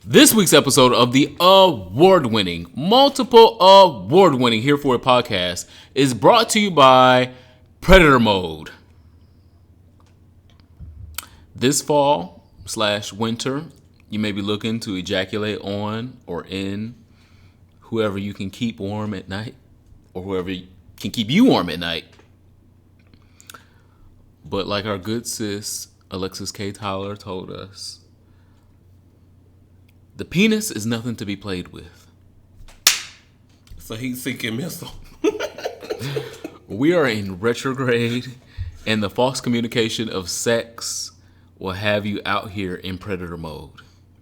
This week's episode of the multiple award-winning Here For It podcast is brought to you by Predator Mode. This fall/winter, you may be looking to ejaculate on or in whoever you can keep warm at night or whoever can keep you warm at night. But like our good sis, Alexis K. Tyler, told us, the penis is nothing to be played with. So he's seeking missile. We are in retrograde, and the false communication of sex will have you out here in predator mode.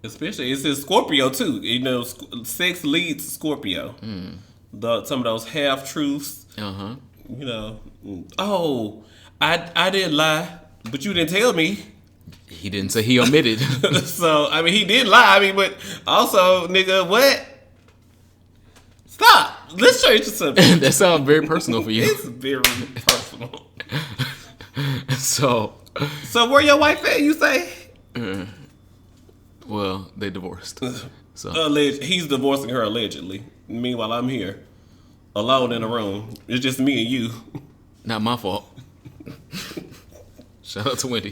Especially, it's in Scorpio too. You know, sex leads Scorpio. Some of those half truths. You know, oh, I didn't lie, but you didn't tell me. He didn't say he omitted. So, I mean, he did lie. I mean, but also, nigga, what? Stop. Let's change the subject. That sounds very personal for you. It's very personal. So where your wife at, you say? Well, they divorced. So he's divorcing her allegedly. Meanwhile, I'm here, alone in a room. It's just me and you. Not my fault. Shout out to Wendy.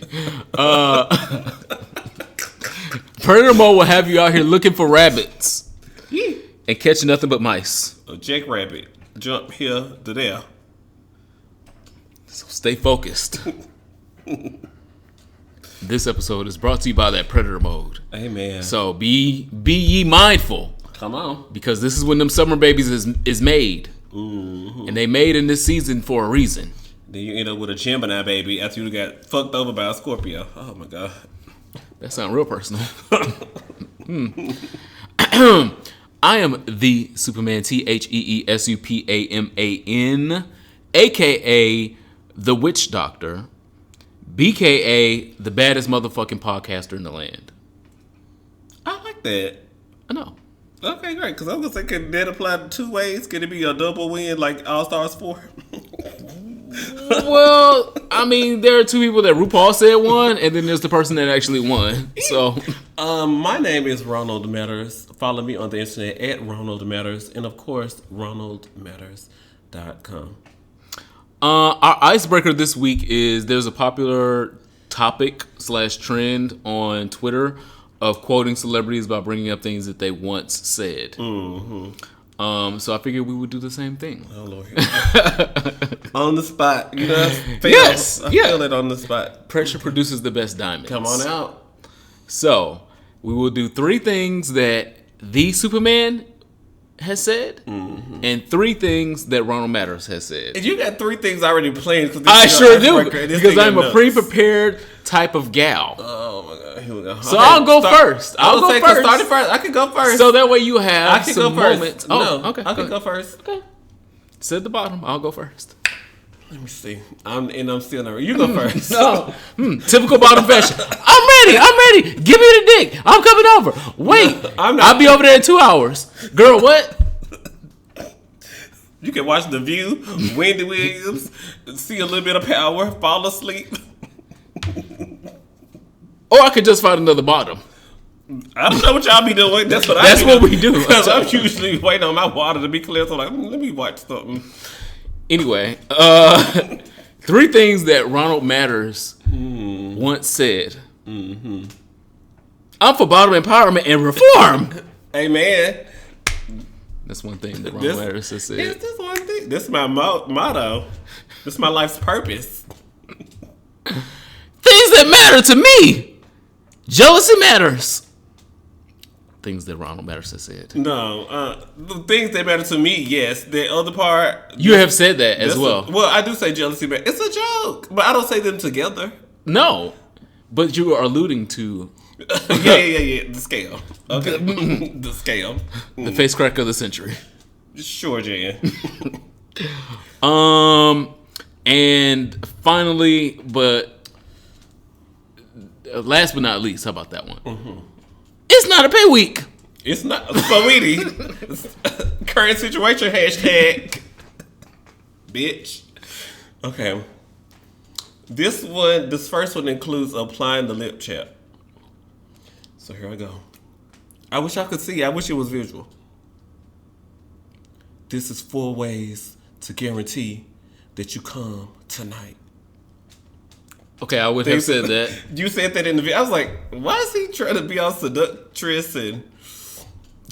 Predator Mode will have you out here looking for rabbits and catching nothing but mice. A jackrabbit. Jump here to there. So stay focused. This episode is brought to you by that Predator Mode. Amen. So be ye mindful. Come on. Because this is when them summer babies is made. Mm-hmm. And they made in this season for a reason. Then you end up with a Gemini baby after you got fucked over by a Scorpio. Oh my God. That sounds real personal. I am the Superman, TheeSupaman, a.k.a. the Witch Doctor, BKA the baddest motherfucking podcaster in the land. I like that. I know. Okay, great. Because I was going to say, can that apply two ways? Can it be a double win like All Stars 4? Well, I mean, there are two people that RuPaul said won, and then there's the person that actually won. So, my name is Ronald Matters. Follow me on the internet at Ronald Matters, and of course, RonaldMatters.com. Our icebreaker this week is there's a popular topic/trend on Twitter of quoting celebrities by bringing up things that they once said. Mm-hmm. So I figured we would do the same thing. Oh, Lord. On the spot. You know, I feel it on the spot. Pressure produces the best diamonds. Come on out. So we will do 3 things that the Superman has said, and 3 things that Ronald Matters has said. And you got 3 things already planned. I sure do, because I'm a pre-prepared type of gal. Oh my God, here we go. So okay, I'll go first. I'll go first. Start it first. I can go first. So that way you have some moments. Oh, no, okay. I can go first. Okay. Sit at the bottom. I'll go first. Let me see. I'm still nervous. You go first. No. Typical bottom fashion. I'm ready. Give me the dick. I'm coming over. Wait. No, I'll be over there in 2 hours. Girl, what? You can watch The View, Wendy Williams, see a little bit of Power, fall asleep. Or I could just find another bottom. I don't know what y'all be doing. That's what we do. Because I'm usually waiting on my water to be clear. So I'm like, let me watch something. Anyway, 3 things that Ronald Matters once said. Mm-hmm. I'm for bottom empowerment and reform. Amen. That's one thing that Ronald Matters has said. This is one thing. This is my motto. This is my life's purpose. Things that matter to me. Jealousy matters. Things that Ronald Matters has said. No, the things that matter to me, yes. The other part, you have said that as well. Well, I do say jealousy, but it's a joke. But I don't say them together. No, but you are alluding to. Yeah. The scale. Okay, the scale. The face crack of the century. Sure, Jan. And finally, but last but not least, how about that one? Mm-hmm. It's not a pay week. It's not. Sweetie. Current situation, hashtag. Bitch. Okay. This first one includes applying the lip chap. So here I go. I wish I could see. I wish it was visual. This is 4 ways to guarantee that you come tonight. Okay, I would have said that. You said that in the video. I was like, why is he trying to be all seductress and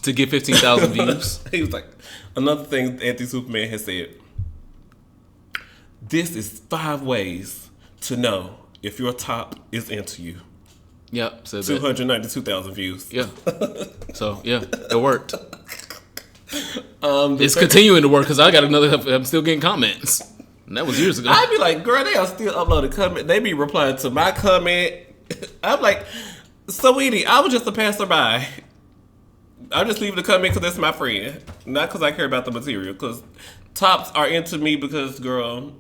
to get 15,000 views? He was like, another thing Anthony Superman has said. This is 5 ways to know if your top is into you. Yep, said 292,000 views. Yeah. So yeah, it worked. It's continuing to work because I got another. I'm still getting comments. And that was years ago. I'd be like, girl, they are still uploading comments. They be replying to my comment. I'm like, sweetie, I was just a passerby. I'm just leaving the comment because that's my friend. Not because I care about the material. Because tops are into me because, girl,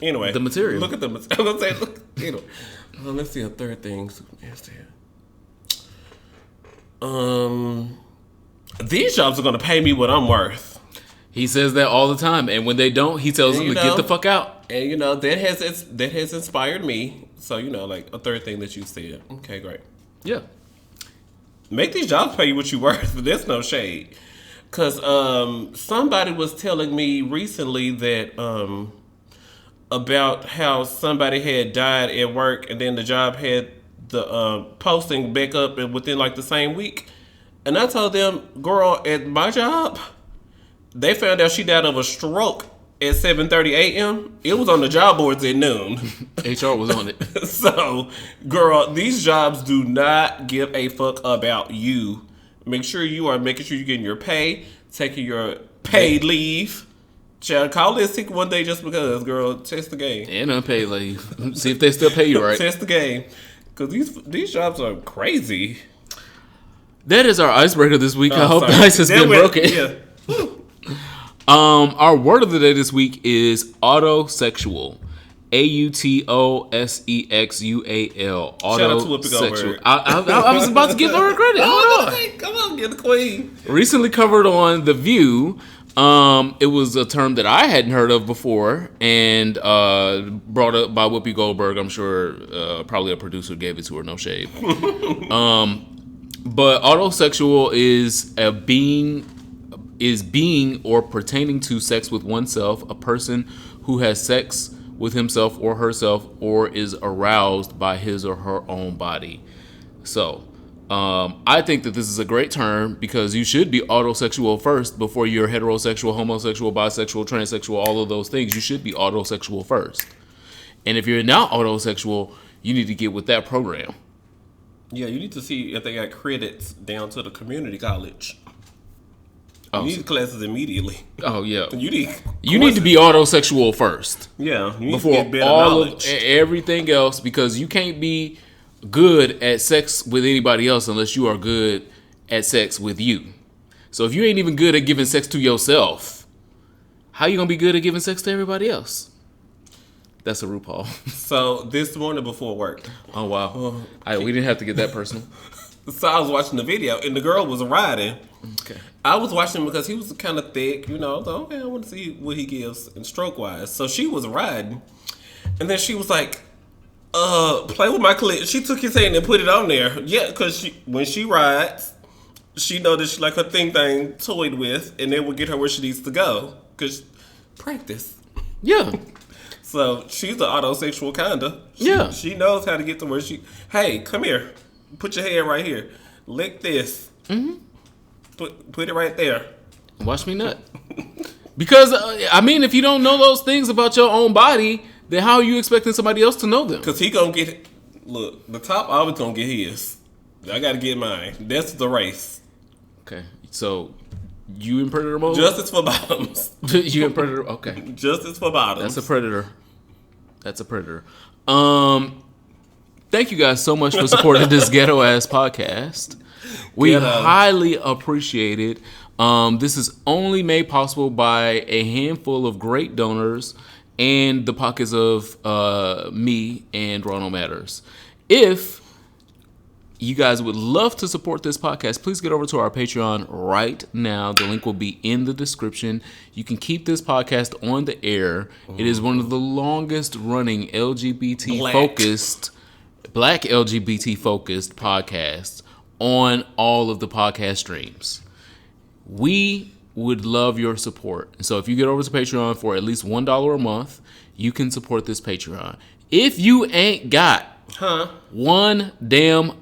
anyway. The material. Look at the material. I'm going to say, look, anyway. Let's see a third thing Superman said. These jobs are going to pay me what I'm worth. He says that all the time, and when they don't, he tells them to get the fuck out. And that has inspired me. So like a third thing that you said. Okay, great. Yeah, make these jobs pay you what you worth. But there's no shade, because somebody was telling me recently that about how somebody had died at work, and then the job had the posting back up within like the same week, and I told them, girl, at my job. They found out she died of a stroke at 7:30 a.m. It was on the job boards at noon. HR was on it. So, girl, these jobs do not give a fuck about you. Make sure you're getting your pay, taking your paid leave. Child, call this sick one day just because, girl. Test the game. And unpaid leave. See if they still pay you right. Test the game. Because these jobs are crazy. That is our icebreaker this week. I hope the ice has been broken. Yeah. Our word of the day this week is autosexual. AUTOSEXUAL. Shout out to Whoopi Goldberg. I was about to give her credit. Hold on. Come on, get the queen. Recently covered on The View. It was a term that I hadn't heard of before and brought up by Whoopi Goldberg. I'm sure probably a producer gave it to her. No shade. But autosexual is being or pertaining to sex with oneself, a person who has sex with himself or herself or is aroused by his or her own body. So, I think that this is a great term because you should be autosexual first before you're heterosexual, homosexual, bisexual, transsexual, all of those things. You should be autosexual first. And if you're not autosexual, you need to get with that program. Yeah, you need to see if they got credits down to the community college. You need classes immediately. Oh yeah, you need to be autosexual first. Yeah, you need before to get better all knowledge. of everything else, because you can't be good at sex with anybody else unless you are good at sex with you. So if you ain't even good at giving sex to yourself, how you gonna be good at giving sex to everybody else? That's a RuPaul. So this morning before work. Oh wow, we didn't have to get that personal. So I was watching the video and the girl was riding. Okay. I was watching him because he was kind of thick, I was like, okay, I want to see what he gives in stroke wise. So she was riding, and then she was like, play with my clit. She took his hand and put it on there. Yeah, because when she rides, she know that she like her thing toyed with, and it will get her where she needs to go. Because practice. Yeah. So she's the autosexual kinda. Yeah. She knows how to get to where hey, come here. Put your hand right here. Lick this. Mm-hmm. Put it right there. Watch me nut. Because, if you don't know those things about your own body, then how are you expecting somebody else to know them? Because he gonna get, look, the top always gonna get his. I gotta get mine. That's the race. Okay, so you in predator mode? Justice for bottoms. You in predator? Okay. Justice for bottoms. That's a predator. Thank you guys so much for supporting this ghetto ass podcast. We highly appreciate it. This is only made possible by a handful of great donors and the pockets of me and Ronald Matters. If you guys would love to support this podcast, please get over to our Patreon right now. The link will be in the description. You can keep this podcast on the air. It is one of the longest running Black LGBT focused podcasts on all of the podcast streams. We would love your support. And so if you get over to Patreon for at least $1 a month, you can support this Patreon. If you ain't got $1 damn,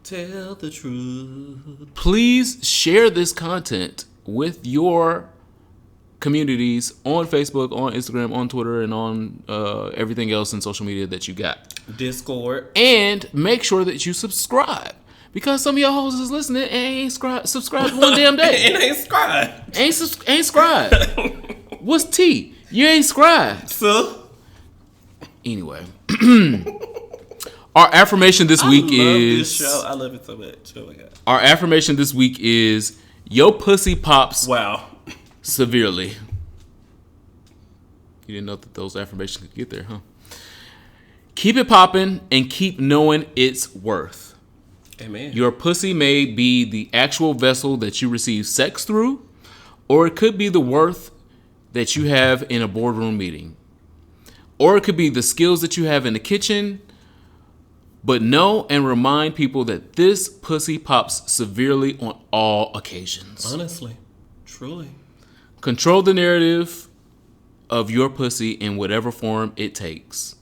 tell the truth. Please share this content with your communities on Facebook, on Instagram, on Twitter, and on everything else in social media that you got. Discord. And make sure that you subscribe. Because some of y'all hoes is listening and ain't subscribed one damn day. And ain't subscribed. Ain't subscribed. What's T? You ain't subscribed. So? Anyway. Our affirmation this week is... this show. I love it so much. Oh my God. Our affirmation this week is... Yo pussy pops... Wow. Severely. You didn't know that those affirmations could get there, huh? Keep it popping and keep knowing its worth. Amen. Your pussy may be the actual vessel that you receive sex through, or it could be the worth that you have in a boardroom meeting. Or it could be the skills that you have in the kitchen. But know and remind people that this pussy pops severely on all occasions. Honestly. Truly. Control the narrative of your pussy in whatever form it takes.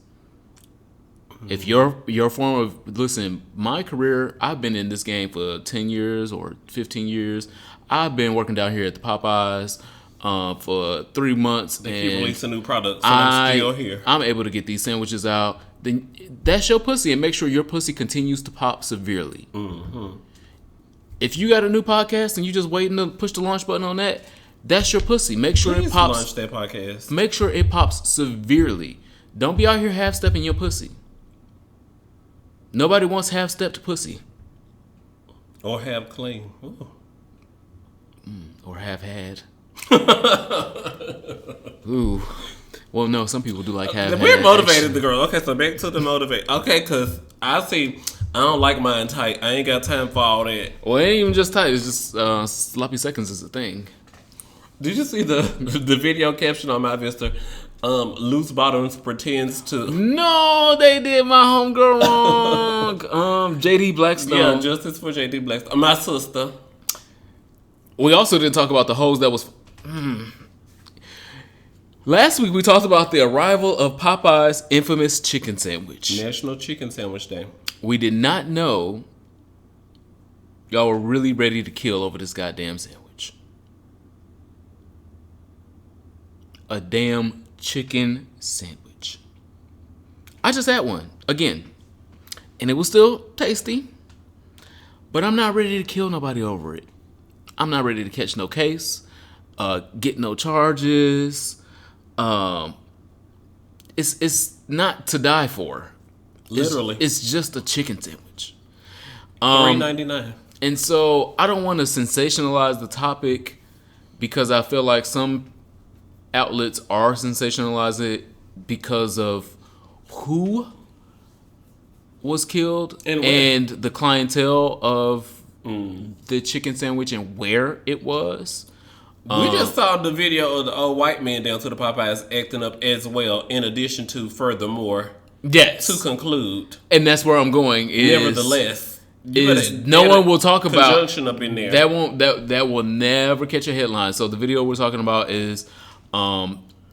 If your form of... Listen, my career, I've been in this game for 10 years or 15 years. I've been working down here at the Popeyes for 3 months. They keep releasing new products, so I'm still here. I'm able to get these sandwiches out. Then that's your pussy, and make sure your pussy continues to pop severely. Mm-hmm. If you got a new podcast and you just waiting to push the launch button on that, that's your pussy. Make sure Please it pops. launch that podcast. Make sure it pops severely. Don't be out here half-stepping your pussy. Nobody wants half-stepped pussy. Or half clean. Or half-had. Ooh. Well, no, some people do like half-had. We're motivated, the girl. Okay, so back to the motivate. Okay, because I don't like mine tight. I ain't got time for all that. Well, it ain't even just tight. It's just sloppy seconds is a thing. Did you see the video caption on my Vista? Loose bottoms pretends to... No, they did my homegirl wrong. JD Blackstone. Yeah, justice for JD Blackstone. My sister. We also didn't talk about the hoes that was... Last week we talked about the arrival of Popeye's infamous chicken sandwich. National Chicken Sandwich Day. We did not know y'all were really ready to kill over this goddamn sandwich. A damn chicken sandwich. I just had one again, and it was still tasty, but I'm not ready to kill nobody over it. I'm not ready to catch no case, get no charges. It's not to die for. Literally, it's just a chicken sandwich. $3.99. And so I don't want to sensationalize the topic because I feel like some outlets are sensationalizing it because of who was killed and the clientele of the chicken sandwich and where it was. We just saw the video of the old white man down to the Popeyes acting up as well, in addition to furthermore. Yes. To conclude. And that's where I'm going. Nevertheless. No one will talk about conjunction up in there. That will never catch a headline. So the video we're talking about is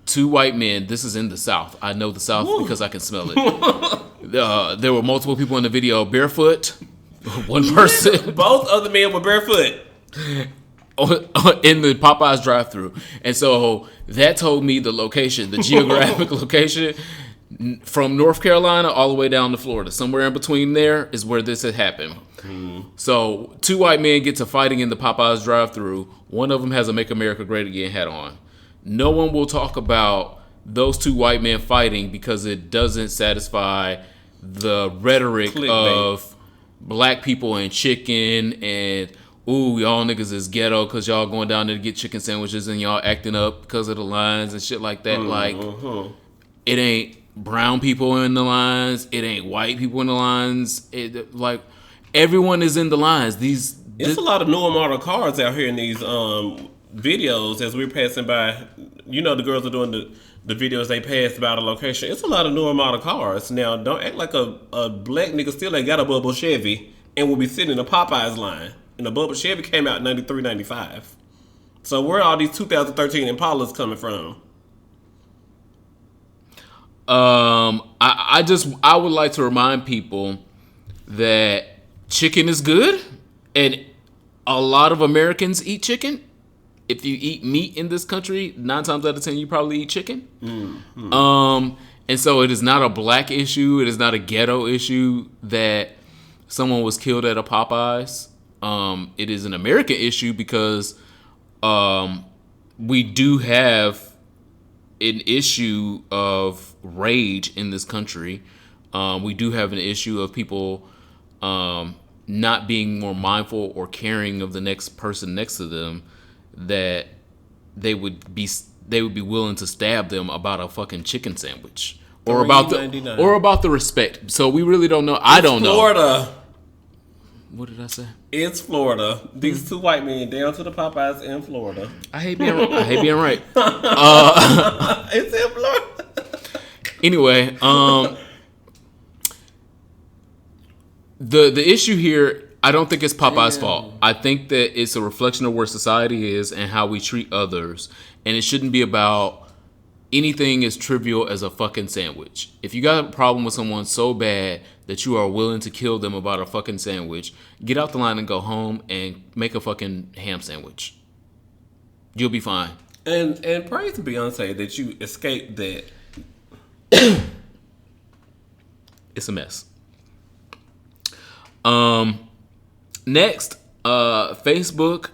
two white men. This is in the South. I know the South because I can smell it. There were multiple people in the video barefoot. One person. Both other men were barefoot. In the Popeyes drive-thru. And so that told me the location, the geographic location from North Carolina all the way down to Florida. Somewhere in between there is where this had happened. So two white men get to fighting in the Popeyes drive-thru. One of them has a Make America Great Again hat on. No one will talk about those two white men fighting because it doesn't satisfy the rhetoric of black people and chicken and ooh, y'all niggas is ghetto because y'all going down there to get chicken sandwiches and y'all acting up because of the lines and shit like that. Like, it ain't brown people in the lines. It ain't white people in the lines. Like, everyone is in the lines. It's a lot of newer model cars out here in these videos as we're passing by. You know, the girls are doing the videos they pass by the location. It's a lot of newer model cars. Now, don't act like a black nigga still ain't got a bubble Chevy and will be sitting in a Popeyes line. And the Bubba Chevy came out in 93, 95. So where are all these 2013 Impalas coming from? I would like to remind people that chicken is good, and a lot of Americans eat chicken. If you eat meat in this country, 9 times out of 10 you probably eat chicken. And so it is not a black issue. It is not a ghetto issue that someone was killed at a Popeyes. It is an American issue because we do have an issue of rage in this country. We do have an issue of people not being more mindful or caring of the next person next to them, that they would be willing to stab them about a fucking chicken sandwich or about the respect. So we really don't know. I don't know. Florida. What did I say? It's Florida. These two white men down to the Popeyes in Florida. I hate being right. It's in Florida. Anyway, the issue here, I don't think it's Popeye's fault. I think that it's a reflection of where society is and how we treat others. And it shouldn't be about anything as trivial as a fucking sandwich. If you got a problem with someone so bad that you are willing to kill them about a fucking sandwich, get out the line and go home and make a fucking ham sandwich. You'll be fine. And praise to Beyonce that you escaped that. It's a mess. Next, Facebook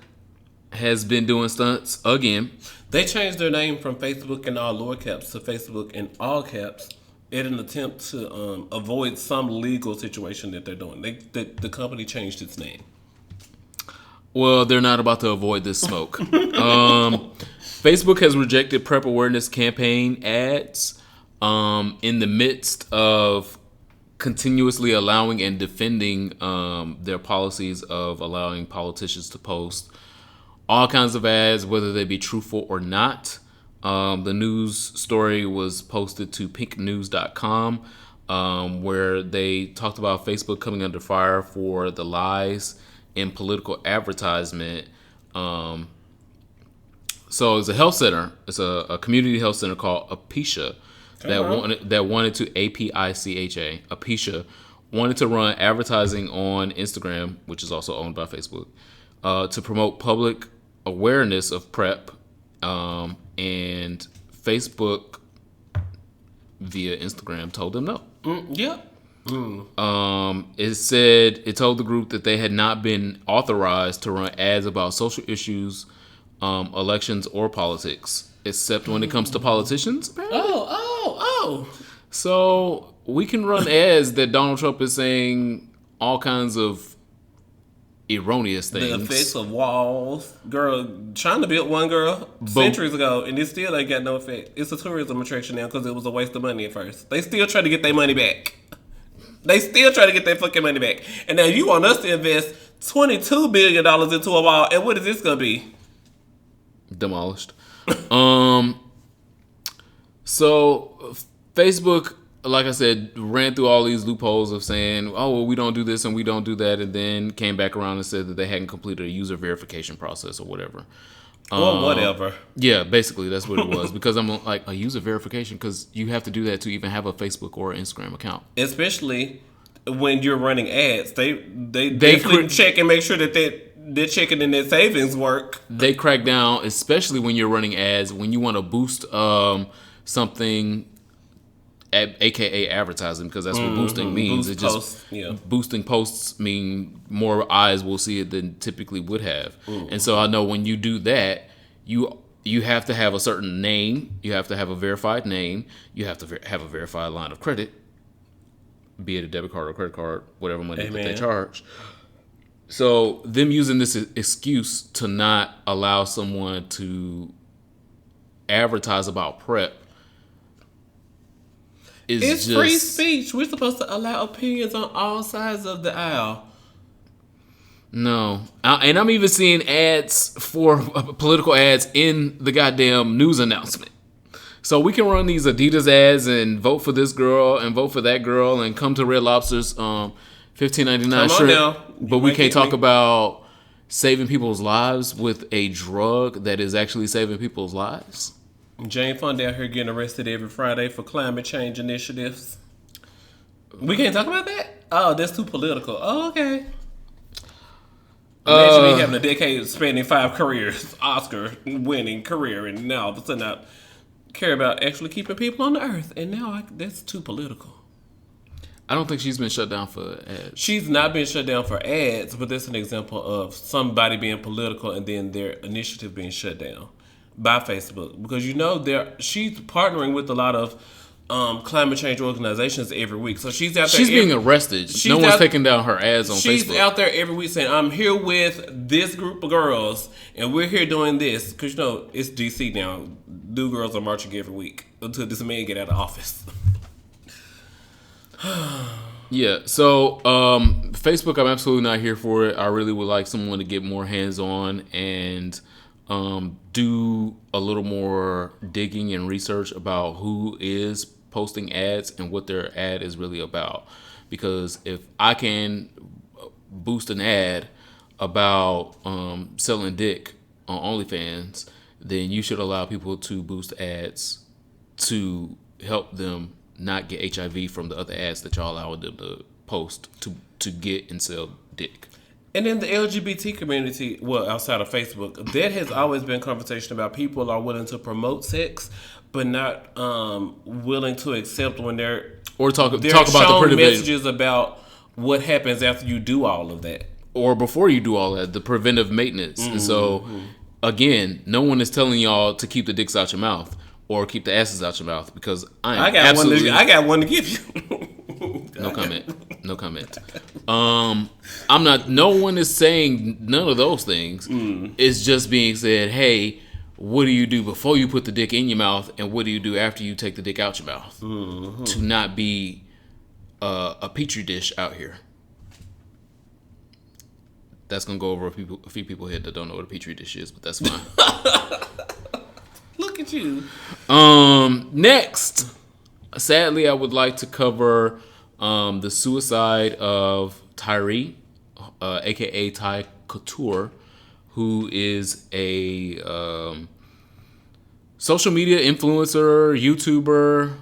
has been doing stunts again. They changed their name from Facebook in all lower caps to Facebook in all caps in an attempt to avoid some legal situation that they're doing. The company changed its name. Well, they're not about to avoid this smoke. Facebook has rejected PrEP awareness campaign ads in the midst of continuously allowing and defending their policies of allowing politicians to post all kinds of ads, whether they be truthful or not. The news story was posted to pinknews.com, where they talked about Facebook coming under fire for the lies in political advertisement. So it's a health center. It's a community health center called Apicha that wanted to APICHA. Apicha wanted to run advertising on Instagram, which is also owned by Facebook, to promote public awareness of PrEP, and Facebook via Instagram told them no. It told the group that they had not been authorized to run ads about social issues, elections, or politics, except when it comes to politicians. Apparently. So we can run ads that Donald Trump is saying all kinds of erroneous things. The effects of walls. Girl, China built one, centuries ago, and it still ain't got no effect. It's a tourism attraction now because it was a waste of money at first. They still try to get their money back. They still try to get their fucking money back. And now you want us to invest $22 billion into a wall, and what is this going to be? Demolished. So Facebook, like I said, ran through all these loopholes of saying, oh, well, we don't do this and we don't do that, and then came back around and said that they hadn't completed a user verification process or whatever. Well, whatever. Yeah, basically, that's what it was. Because I'm like, a user verification, because you have to do that to even have a Facebook or Instagram account. Especially when you're running ads. They check and make sure that they're checking in their savings work. They crack down, especially when you're running ads, when you want to boost something, aka advertising, because that's what boosting means. Boost it just posts, yeah. Boosting posts mean more eyes will see it than typically would have. And so I know when you do that, you have to have a certain name, you have to have a verified name, you have to have a verified line of credit, be it a debit card or credit card, whatever money that they charge. So them using this excuse to not allow someone to advertise about PrEP it's just free speech. We're supposed to allow opinions on all sides of the aisle. No. And I'm even seeing ads for political ads in the goddamn news announcement. So we can run these Adidas ads and vote for this girl and vote for that girl and come to Red Lobster's $15.99, Come on sure. now. But we can't talk about saving people's lives with a drug that is actually saving people's lives. Jane Fonda out here getting arrested every Friday for climate change initiatives. We can't talk about that? Oh, that's too political. Oh, okay. Imagine me having a decade spanning 5 careers, Oscar-winning career, and now all of a sudden I care about actually keeping people on the earth. And now that's too political. I don't think she's been shut down for ads. She's not been shut down for ads, but that's an example of somebody being political and then their initiative being shut down by Facebook. Because she's partnering with a lot of climate change organizations every week. So she's out there. She's being arrested. No one's taking down her ads on Facebook. She's out there every week saying, I'm here with this group of girls, and we're here doing this. Because, it's D.C. now. New girls are marching every week until this man get out of office. Yeah, so Facebook, I'm absolutely not here for it. I really would like someone to get more hands-on and do a little more digging and research about who is posting ads and what their ad is really about. Because if I can boost an ad about selling dick on OnlyFans, then you should allow people to boost ads to help them not get HIV from the other ads that y'all allow them to post to get and sell dick. And in the LGBT community, well, outside of Facebook, that has always been conversation about people are willing to promote sex, but not willing to accept when they're talk about the messages about what happens after you do all of that, or before you do all that, the preventive maintenance. Mm-hmm. And so, again, no one is telling y'all to keep the dicks out your mouth or keep the asses out your mouth, because I got one to give you. No comment. I'm not. No one is saying none of those things. It's just being said. Hey, what do you do before you put the dick in your mouth, and what do you do after you take the dick out your mouth? Mm-hmm. To not be a petri dish out here. That's gonna go over a few people here that don't know what a petri dish is, but that's fine. Look at you. Next, sadly, I would like to cover the suicide of Tyree, aka Ty Couture, who is a social media influencer, YouTuber,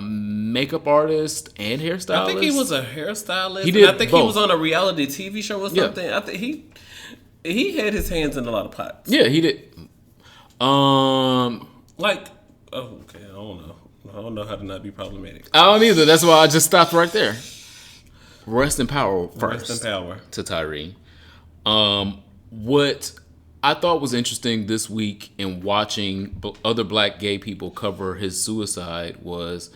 makeup artist, and hairstylist. I think he was a hairstylist. He did I think both. He was on a reality TV show or something. Yeah. I think he had his hands in a lot of pots. Yeah, he did. Okay, I don't know how to not be problematic. I don't either. That's why I just stopped right there. Rest in power first. Rest in power. To Tyree. What I thought was interesting this week in watching other black gay people cover his suicide was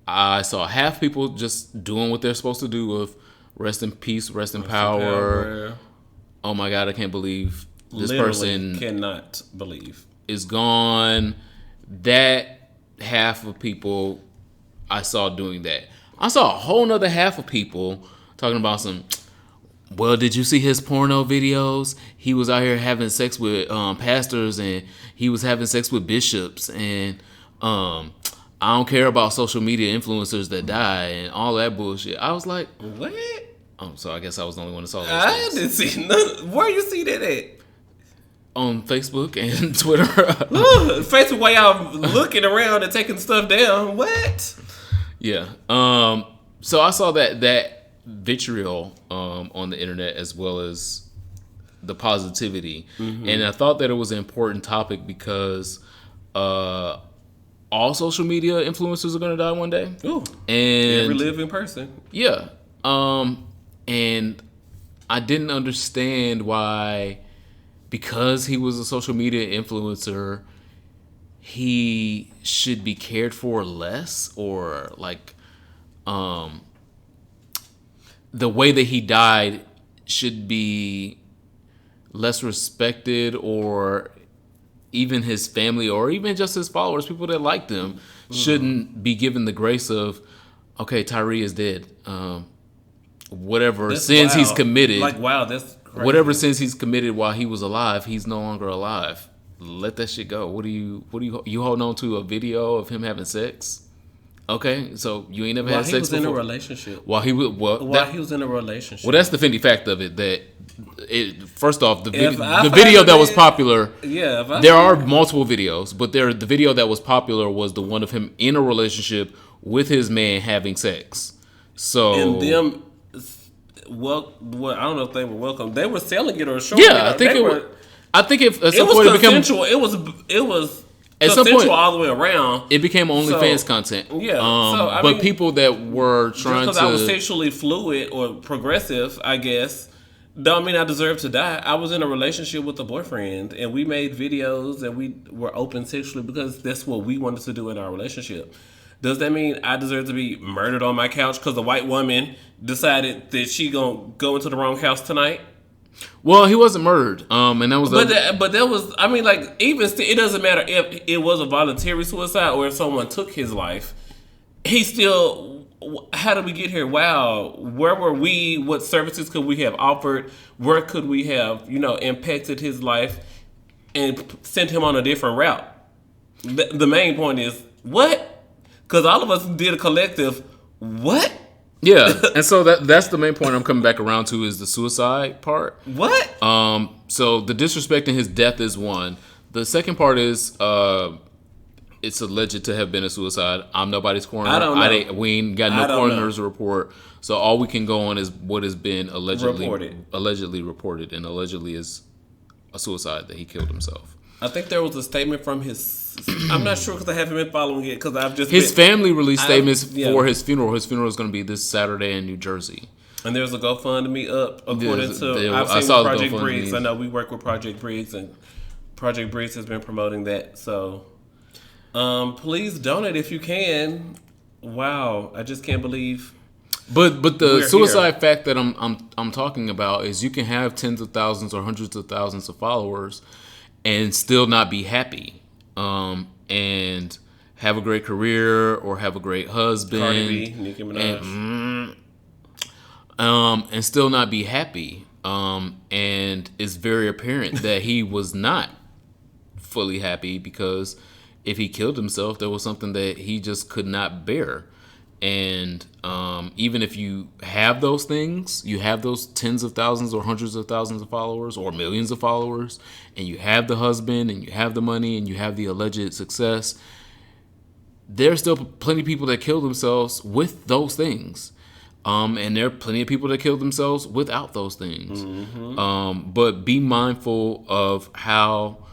I saw half people just doing what they're supposed to do with rest in peace, rest in power. Oh my God, I can't believe this person cannot believe is gone. That half of people I saw doing that. I saw a whole nother half of people talking about well, did you see his porno videos? He was out here having sex with pastors, and he was having sex with bishops, and I don't care about social media influencers that die and all that bullshit. I was like, what? So I guess I was the only one that saw those I didn't see none. Where you see that at? On Facebook and Twitter. Facebook, while y'all looking around and taking stuff down. What? Yeah. So I saw that vitriol on the internet, as well as the positivity. Mm-hmm. And I thought that it was an important topic because all social media influencers are going to die one day. Ooh. And every living person. Yeah. And I didn't understand why, because he was a social media influencer, he should be cared for less, or like the way that he died should be less respected, or even his family, or even just his followers, people that liked him, shouldn't be given the grace of, okay, Tyree is dead. Whatever sins he's committed. Like, wow, that's crazy. Whatever sins he's committed while he was alive, he's no longer alive. Let that shit go. What are you holding on to a video of him having sex? Okay, so you ain't never While had he sex was before? in a relationship. While he was He was in a relationship. well, that's the Fendi fact of it. That first off, the If video that was been- popular. Yeah, There are multiple videos, but the video that was popular was the one of him in a relationship with his man having sex. So and them. Well, I don't know if they were welcome. They were selling it or showing it. yeah, I think They it were. was. I think if at It some was point it became consensual. It was at some consensual point all the way around. it became OnlyFans So, content. yeah, but I mean, people that were trying because I was to sexually fluid or progressive, I guess, don't mean I deserve to die. I was in a relationship with a boyfriend, and we made videos, and we were open sexually because that's what we wanted to do in our relationship. Does that mean I deserve to be murdered on my couch because a white woman decided that she gonna go into the wrong house tonight? well, he wasn't murdered. And that was But that was, I mean, like, even still, it doesn't matter if it was a voluntary suicide or if someone took his life. He still, how did we get here? Wow, where were we? What services could we have offered? Where could we have, impacted his life and sent him on a different route? The main point is, what? Because all of us did a collective, what? yeah, and so that's the main point I'm coming back around to is the suicide part. What? So the disrespecting his death is one. The second part is it's alleged to have been a suicide. I'm nobody's coroner. I don't know. We ain't got no coroner's report. So all we can go on is what has been allegedly reported, and allegedly is a suicide that he killed himself. I think there was a statement from his. I'm not sure because I haven't been following it because I've just his family released statements yeah. for his funeral. His funeral is going to be this Saturday in New Jersey. And there's a GoFundMe up according to I I've saw seen Project GoFundMe. Briggs. I know we work with Project Briggs, and Project Briggs has been promoting that. So, please donate if you can. Wow, I just can't believe. But the We're suicide here. fact that I'm talking about is you can have tens of thousands or hundreds of thousands of followers and still not be happy, and have a great career or have a great husband, Cardi B, Nicki Minaj. and still not be happy. And it's very apparent that he was not fully happy because if he killed himself, there was something that he just could not bear. And even if you have those things, you have those tens of thousands or hundreds of thousands of followers or millions of followers, and you have the husband and you have the money and you have the alleged success, there's still plenty of people that kill themselves with those things. And there are plenty of people that kill themselves without those things. Mm-hmm. But be mindful of how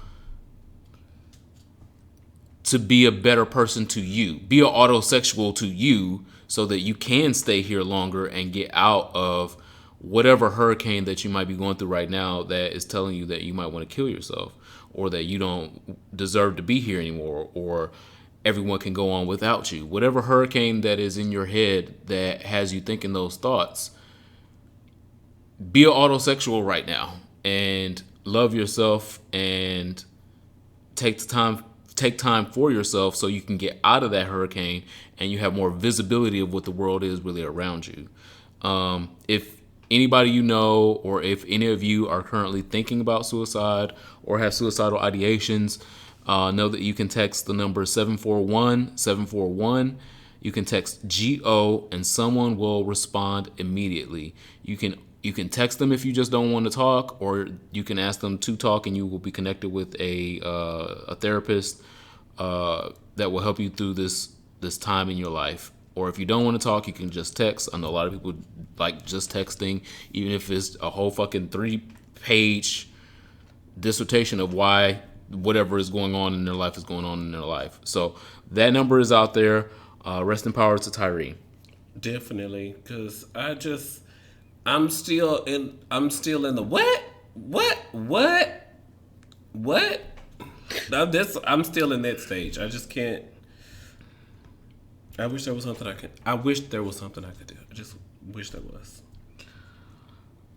to be a better person to you. Be an autosexual to you so that you can stay here longer and get out of whatever hurricane that you might be going through right now that is telling you that you might want to kill yourself or that you don't deserve to be here anymore or everyone can go on without you. Whatever hurricane that is in your head that has you thinking those thoughts, be an autosexual right now and love yourself and take time for yourself so you can get out of that hurricane and you have more visibility of what the world is really around you. If anybody you know or if any of you are currently thinking about suicide or have suicidal ideations, know that you can text the number 741-741. You can text GO and someone will respond immediately. You can text them if you just don't want to talk, or you can ask them to talk and you will be connected with a therapist that will help you through this time in your life. Or if you don't want to talk, you can just text. I know a lot of people like just texting, even if it's a whole fucking 3-page dissertation of why whatever is going on in their life is going on in their life. So that number is out there. Rest in power to Tyree. Definitely, because I'm still in the what? I'm still in that stage. I just can't. I wish there was something I could do. I just wish there was.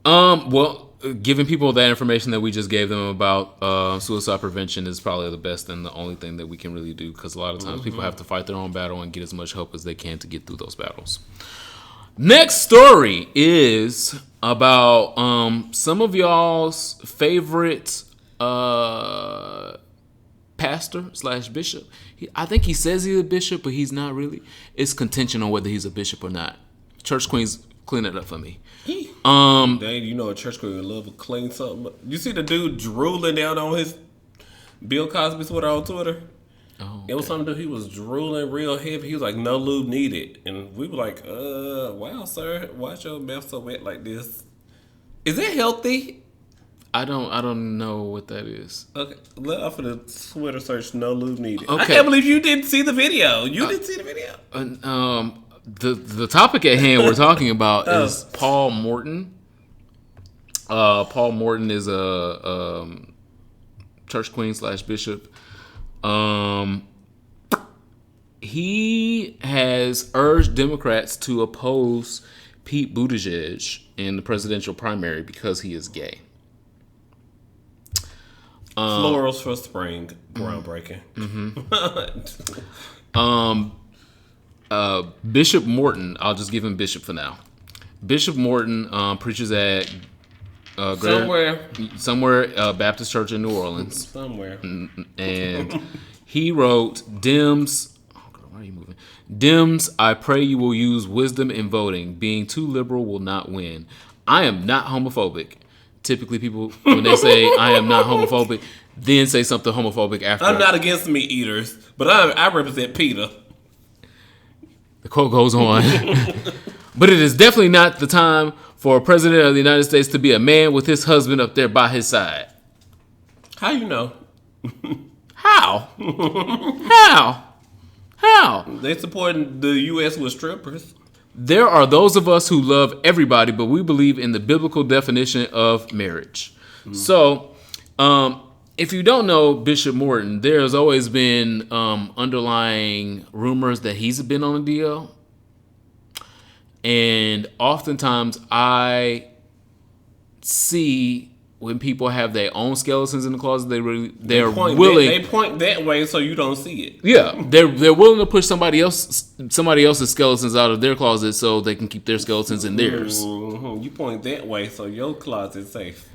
Well, giving people that information that we just gave them about suicide prevention is probably the best and the only thing that we can really do, because a lot of times people have to fight their own battle and get as much help as they can to get through those battles. Next story is about some of y'all's favorite pastor / bishop. I think he says he's a bishop, but he's not really. It's contention on whether he's a bishop or not. Church queens, clean it up for me. Dang, you know a church queen would love to clean something. You see the dude drooling down on his Bill Cosby Twitter on Twitter? Oh, okay. It was some dude, he was drooling real heavy. He was like, no lube needed. And we were like, wow, sir, why's your mouth so wet like this? Is that healthy? I don't know what that is. Okay, let off of the Twitter search, no lube needed. Okay. I can't believe you didn't see the video. You didn't see the video? The topic at hand we're talking about is Paul Morton. Paul Morton is a church queen / bishop. He has urged Democrats to oppose Pete Buttigieg in the presidential primary because he is gay. Florals for spring, groundbreaking. Bishop Morton, I'll just give him Bishop for now. Bishop Morton preaches at somewhere Baptist Church in New Orleans. Somewhere. And he wrote, Dems, why are you moving? Dems, I pray you will use wisdom in voting. Being too liberal will not win. I am not homophobic. Typically people, when they say I am not homophobic, then say something homophobic after. I'm not against meat eaters, but I represent PETA. The quote goes on. But it is definitely not the time for a president of the United States to be a man with his husband up there by his side. How you know? How? How? They supporting the U.S. with strippers. There are those of us who love everybody, but we believe in the biblical definition of marriage. So, if you don't know Bishop Morton, there's always been underlying rumors that he's been on a deal. And oftentimes I see when people have their own skeletons in the closet, they're willing. They point that way so you don't see it. Yeah, they're willing to push somebody else's skeletons out of their closet so they can keep their skeletons in theirs. Mm-hmm. You point that way so your closet's safe.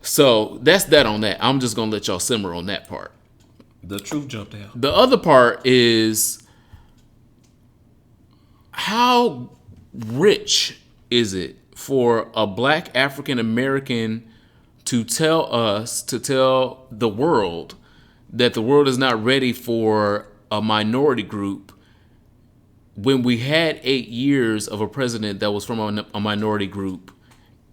So that's that on that. I'm just gonna let y'all simmer on that part. The truth jumped out. The other part is, how rich is it for a black African American to tell the world that the world is not ready for a minority group when we had 8 years of a president that was from a minority group,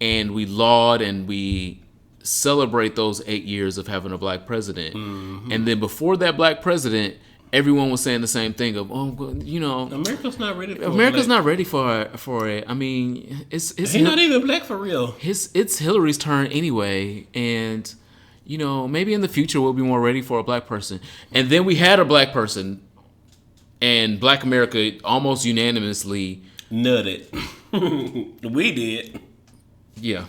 and we laud and we celebrate those 8 years of having a black president. Mm-hmm. And then before that black president, everyone was saying the same thing of, America's not ready for not ready for it. I mean, it's he's not even black for real. It's Hillary's turn anyway, and maybe in the future we'll be more ready for a black person. And then we had a black person, and Black America almost unanimously nutted. We did. Yeah.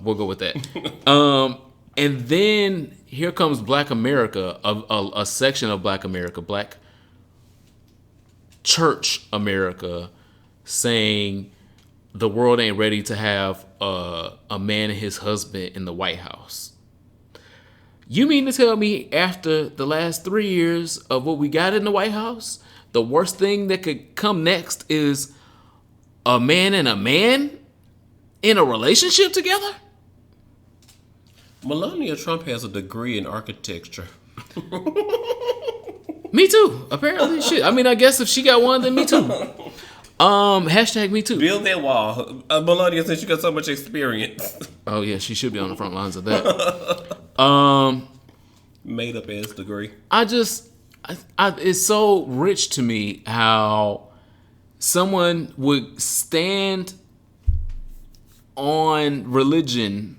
We'll go with that. And then here comes Black America, a section of Black America, Black Church America, saying the world ain't ready to have a man and his husband in the White House. You mean to tell me after the last 3 years of what we got in the White House, the worst thing that could come next is a man and a man in a relationship together? Melania Trump has a degree in architecture. Me too. Apparently, shit. I mean, I guess if she got one, then me too. Hashtag me too. Build that wall. Melania, since you got so much experience. Oh yeah, she should be on the front lines of that. Made up ass degree. It's so rich to me how someone would stand on religion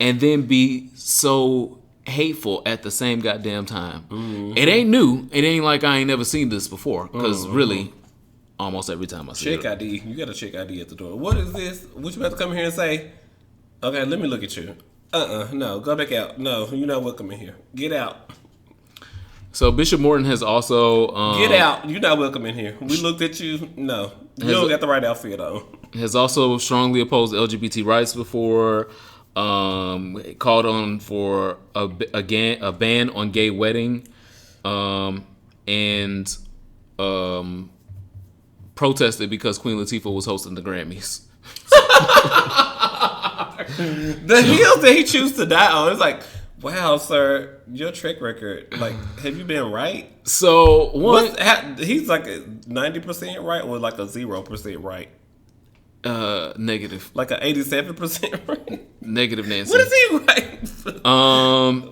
and then be so hateful at the same goddamn time. Mm-hmm. It ain't new. It ain't like I ain't never seen this before. Because really, almost every time I see it. Check ID. You got a check ID at the door. What is this? What you about to come here and say? Okay, let me look at you. No, go back out. No, you're not welcome in here. Get out. So Bishop Morton has also... Get out. You're not welcome in here. We looked at you. No. You don't got the right outfit on. Has also strongly opposed LGBT rights before. Called on for a ban on gay wedding, and protested because Queen Latifah was hosting the Grammys. The hills that he chooses to die on, it's like, wow, sir, your track record, like, have you been right? So he's like a 90% right or like a 0% right? Negative. Like a 87% right? Negative, Nancy. What is he right?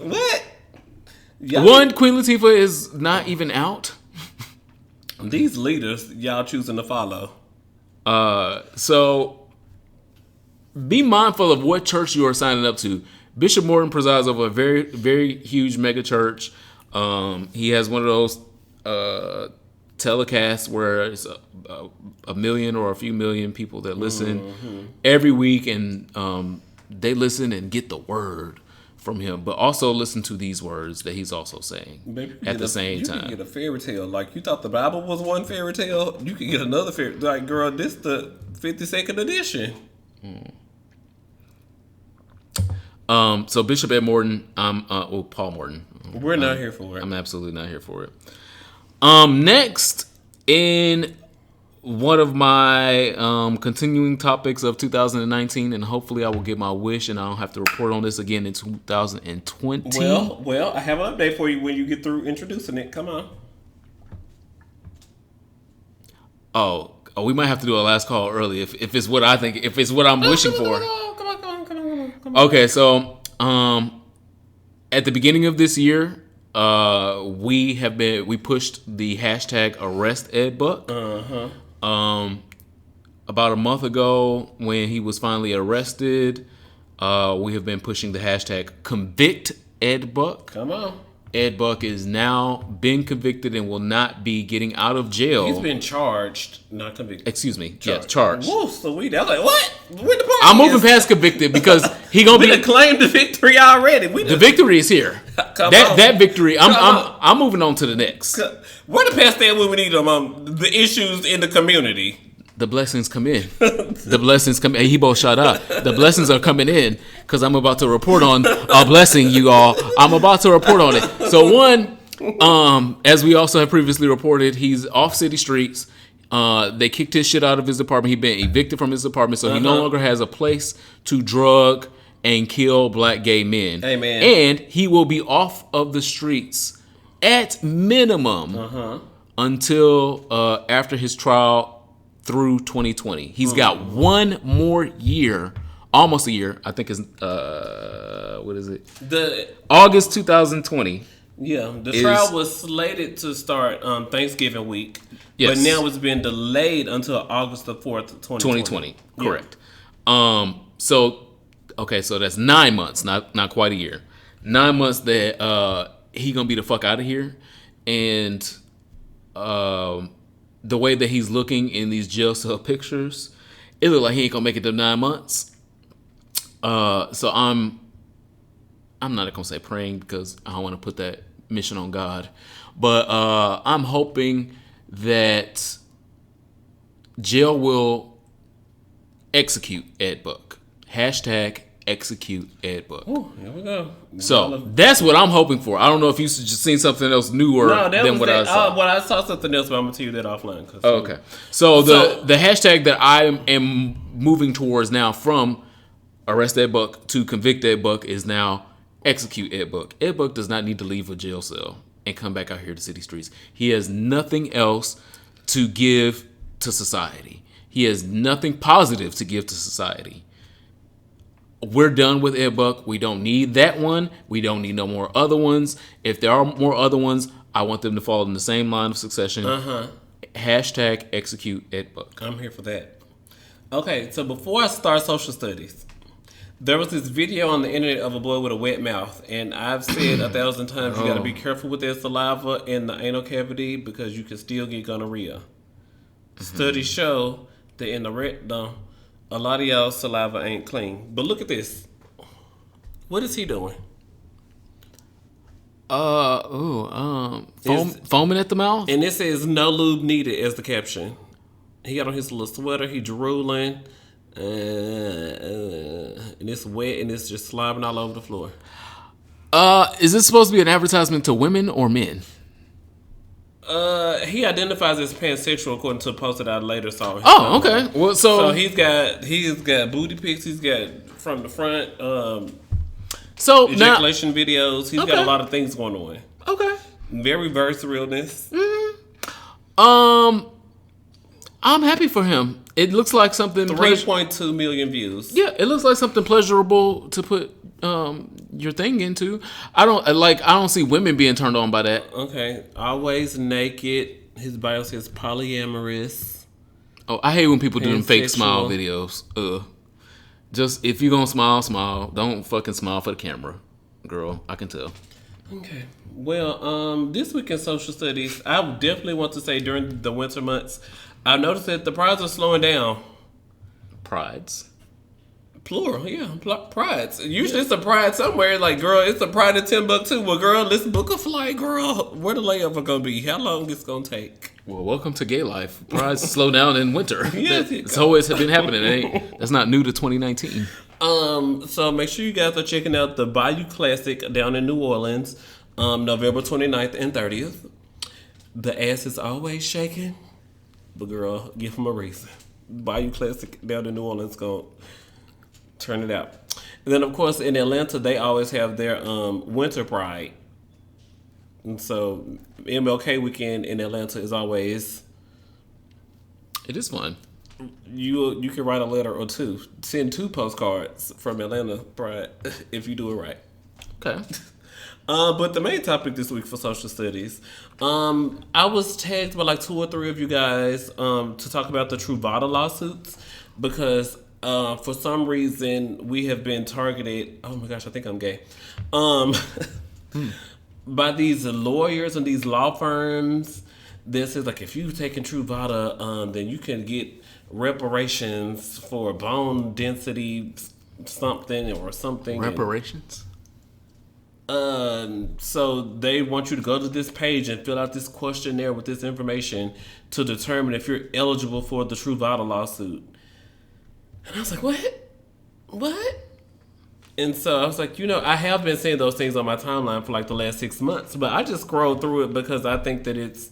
What? One, Queen Latifah is not even out. These leaders, y'all choosing to follow. So be mindful of what church you are signing up to. Bishop Morton presides over a very, very huge mega church. He has one of those telecasts where it's a million or a few million people that listen every week, and they listen and get the word from him, but also listen to these words that he's also saying at the same time. You can get a fairy tale. Like, you thought the Bible was one fairy tale, you can get another fairy. Like, girl, this the 52nd edition. So Bishop Ed Morton, Paul Morton. We're not here for it. I'm absolutely not here for it. Next, in one of my continuing topics of 2019, and hopefully I will get my wish and I don't have to report on this again in 2020. Well, I have an update for you when you get through introducing it. Come on. Oh, we might have to do a last call early if it's what I think, if it's what I'm wishing for. Come on. Okay, so at the beginning of this year, we pushed the hashtag #ArrestEdBuck. About a month ago, when he was finally arrested, we have been pushing the hashtag #ConvictEdBuck. Come on. Ed Buck is now been convicted and will not be getting out of jail. He's been charged, not convicted. Excuse me. Yes, charged. Whoa, sweet. I was like, what? Where the party I'm moving past convicted because he gonna we claimed the victory already. The victory is here. That victory. I'm moving on to the next. Where the past that when we need them? The issues in the community. The blessings come in. The blessings come in. He both shut up. The blessings are coming in because I'm about to report on a blessing, you all. I'm about to report on it. So one, as we also have previously reported, he's off city streets. They kicked his shit out of his apartment. He'd been evicted from his apartment, so he no longer has a place to drug and kill black gay men. Amen. And he will be off of the streets at minimum until after his trial through 2020. He's got one more year, almost a year. I think it's what is it? August 2020. Yeah, the trial was slated to start Thanksgiving week, but now it's been delayed until August the 4th, 2020. Correct. So that's 9 months, not quite a year. 9 months that he gonna be the fuck out of here, and the way that he's looking in these jail cell pictures, it look like he ain't gonna make it to 9 months. So I'm not gonna say praying because I don't want to put that mission on God, but I'm hoping that jail will execute Ed Buck. Hashtag execute Ed Buck. Oh, here we go. So that's what I'm hoping for. I don't know if you just seen something else newer than what I saw. Well, I saw something else, but I'm gonna tell you that offline. Okay. So the hashtag that I am moving towards now from arrest Ed Buck to convict Ed Buck is now execute Ed Buck. Ed Buck does not need to leave a jail cell and come back out here to city streets. He has nothing else to give to society. He has nothing positive to give to society. We're done with Ed Buck. We don't need that one. We don't need no more other ones. If there are more other ones, I want them to fall in the same line of succession. Hashtag execute Ed Buck. I'm here for that. Okay, so before I start social studies, there was this video on the internet of a boy with a wet mouth, and I've said 1,000 times you got to be careful with that saliva in the anal cavity because you can still get gonorrhea. Studies show that in the rectum, a lot of y'all saliva ain't clean. But look at this. What is he doing? Foaming at the mouth? And it says no lube needed as the caption. He got on his little sweater. He drooling. And it's wet and it's just slobbing all over the floor. Is this supposed to be an advertisement to women or men? He identifies as pansexual according to a post that I later saw. Oh, okay. Well, So he's got booty pics. He's got from the front so ejaculation videos. He's got Okay. a lot of things going on. Okay. Very versatilness. I'm happy for him. It looks like something 3.2 million views. Yeah, it looks like something pleasurable to put your thing into. I don't see women being turned on by that. Okay. Always naked. His bio says polyamorous. Oh, I hate when people do them fake Pansexual. smile videos. Just if you're gonna smile, smile. Don't fucking smile for the camera, girl. I can tell. Okay. Well, this week in social studies, I would definitely want to say during the winter months, I've noticed that the prides are slowing down. Prides. Plural, yeah, prides. Usually it's a pride somewhere. Like, girl, it's a pride in Timbuktu. Well, girl, let's book a flight, girl. Where the layover gonna be? How long it's gonna take? Well, welcome to gay life. Prides slow down in winter. Yes, It's always been happening. That's not new to 2019. So make sure you guys are checking out the Bayou Classic down in New Orleans, November 29th and 30th. The ass is always shaking, but girl, give them a reason. Bayou Classic down in New Orleans gonna turn it out. And then of course in Atlanta they always have their winter pride. And so MLK weekend in Atlanta is always It is fun. you can write a letter or two. Send 2 postcards from Atlanta Pride if you do it right. Okay. But the main topic this week for social studies, I was tagged by like 2 or 3 of you guys to talk about the Truvada lawsuits because for some reason we have been targeted. Oh my gosh, I think I'm gay. By these lawyers and these law firms. This is like if you've taken Truvada, then you can get reparations for bone density something or something. Reparations? So they want you to go to this page and fill out this questionnaire with this information to determine if you're eligible for the Truvada lawsuit. And I was like, what? And so I was like, I have been seeing those things on my timeline for like the last 6 months, but I just scrolled through it because I think that it's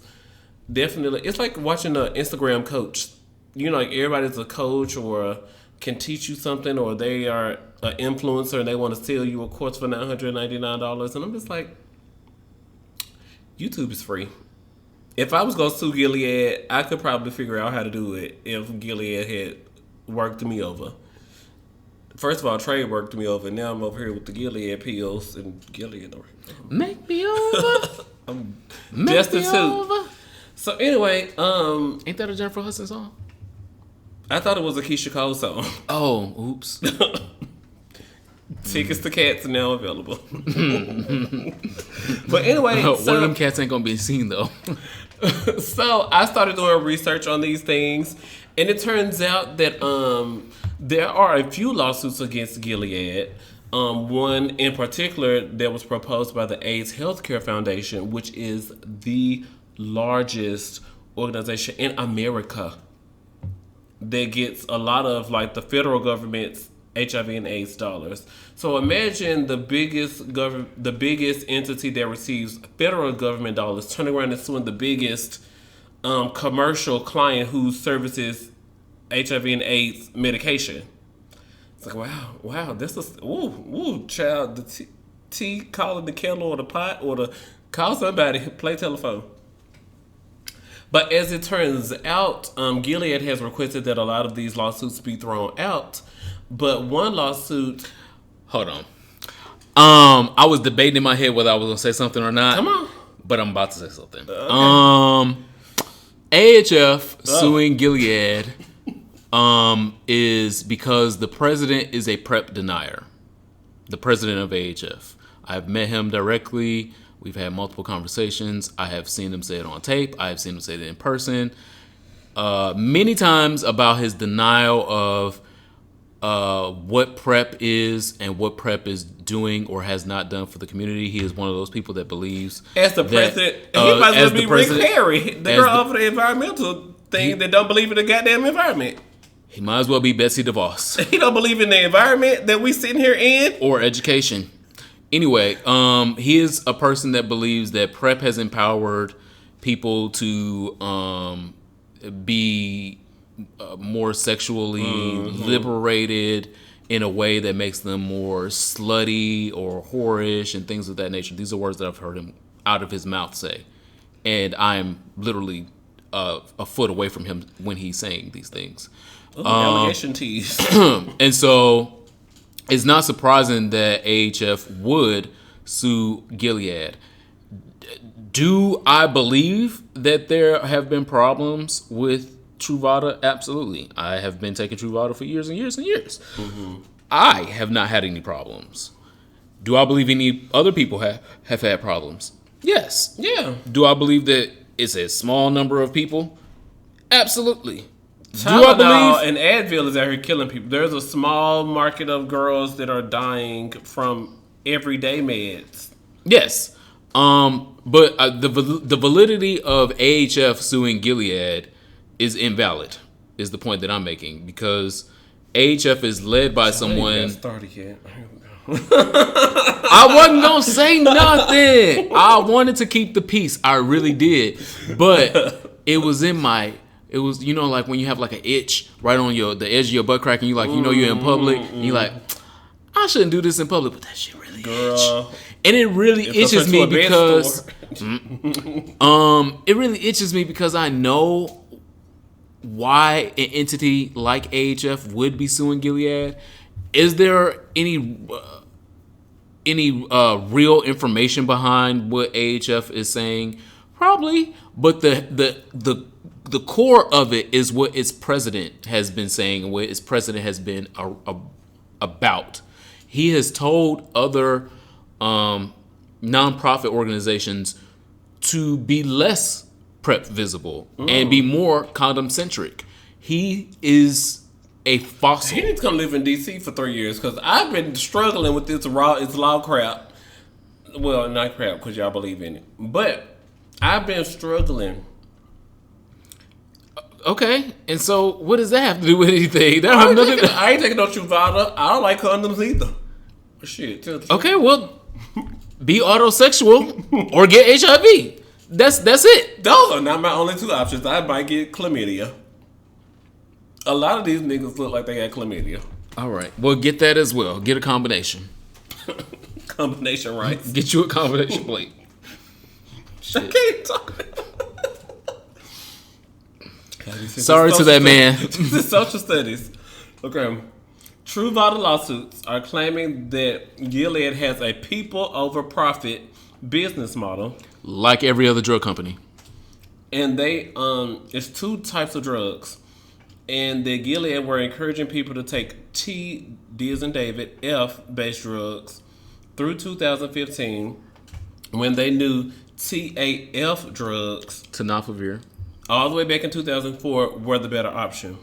definitely, it's like watching an Instagram coach. Like everybody's a coach or can teach you something, or they are an influencer and they want to sell you a course for $999. And I'm just like, YouTube is free. If I was going to sue Gilead, I could probably figure out how to do it if Gilead had worked me over. First of all, Trade worked me over, and now I'm over here with the Gilead pills and Gilead. Make me over. I'm Make destitute. me over. So anyway, Ain't that a Jennifer Hudson song? I thought it was a Keisha Cole song. Oh, oops. Tickets to Cats are now available. But anyway, One of them cats ain't gonna be seen though. So I started doing research on these things, and it turns out that there are a few lawsuits against Gilead. One in particular that was proposed by the AIDS Healthcare Foundation, which is the largest organization in America that gets a lot of like the federal government's HIV and AIDS dollars. So imagine the biggest entity that receives federal government dollars turning around and suing the biggest commercial client who services HIV and AIDS medication. It's like, wow, this is, child, the tea calling the kettle or the pot or the, call somebody, play telephone. But as it turns out, Gilead has requested that a lot of these lawsuits be thrown out. But one lawsuit... Hold on. I was debating in my head whether I was going to say something or not. Come on. But I'm about to say something. Okay. AHF suing Gilead is because the president is a PrEP denier. The president of AHF. I've met him directly. We've had multiple conversations. I have seen him say it on tape. I have seen him say it in person. Many times about his denial of what PrEP is and what PrEP is doing or has not done for the community. He is one of those people that believes as the president, he might as well be Rick Perry, the girl of the environmental thing that don't believe in the goddamn environment. He might as well be Betsy DeVos. He don't believe in the environment that we sitting here in. Or education. Anyway, he is a person that believes that PrEP has empowered people to be more sexually liberated in a way that makes them more slutty or whorish and things of that nature. These are words that I've heard him out of his mouth say. And I'm literally a foot away from him when he's saying these things. Allegation tease. And so it's not surprising that AHF would sue Gilead. Do I believe that there have been problems with Truvada? Absolutely. I have been taking Truvada for years and years and years. I have not had any problems. Do I believe any other people have had problems? Yes. Yeah. Do I believe that it's a small number of people? Absolutely. Tylenol and Advil is out here killing people. There's a small market of girls that are dying from everyday meds. Yes. But the validity of AHF suing Gilead is invalid, is the point that I'm making, because AHF is led by someone. I ain't got started yet. I wasn't gonna say nothing. I wanted to keep the peace. I really did, but it was like when you have like an itch right on the edge of your butt crack, and you you're in public, and you're like, I shouldn't do this in public, but that shit really itch. And it really itches me because it really itches me because I know why an entity like AHF would be suing Gilead. Is there any real information behind what AHF is saying? Probably, but the core of it is what its president has been saying and what its president has been about. He has told other nonprofit organizations to be less PrEP visible and be more condom centric. He is a fossil. He needs to come live in DC for 3 years because I've been struggling with this law crap. Well, not crap because y'all believe in it, but I've been struggling. Okay, and so what does that have to do with anything? I ain't taking no Truvada. I don't like condoms either. Shit. Okay, well, be autosexual or get HIV. That's it. Those are not my only two options. I might get chlamydia. A lot of these niggas look like they got chlamydia. All right, well, get that as well. Get a combination. Combination rights. Get you a combination plate. I can't talk. Sorry to that man. This is social studies. Okay. Truvada lawsuits are claiming that Gilead has a people over profit business model. Like every other drug company. And they, it's two types of drugs. And that Gilead were encouraging people to take T, D as in David, F based drugs through 2015 when they knew TAF drugs, tenofovir, all the way back in 2004 were the better option.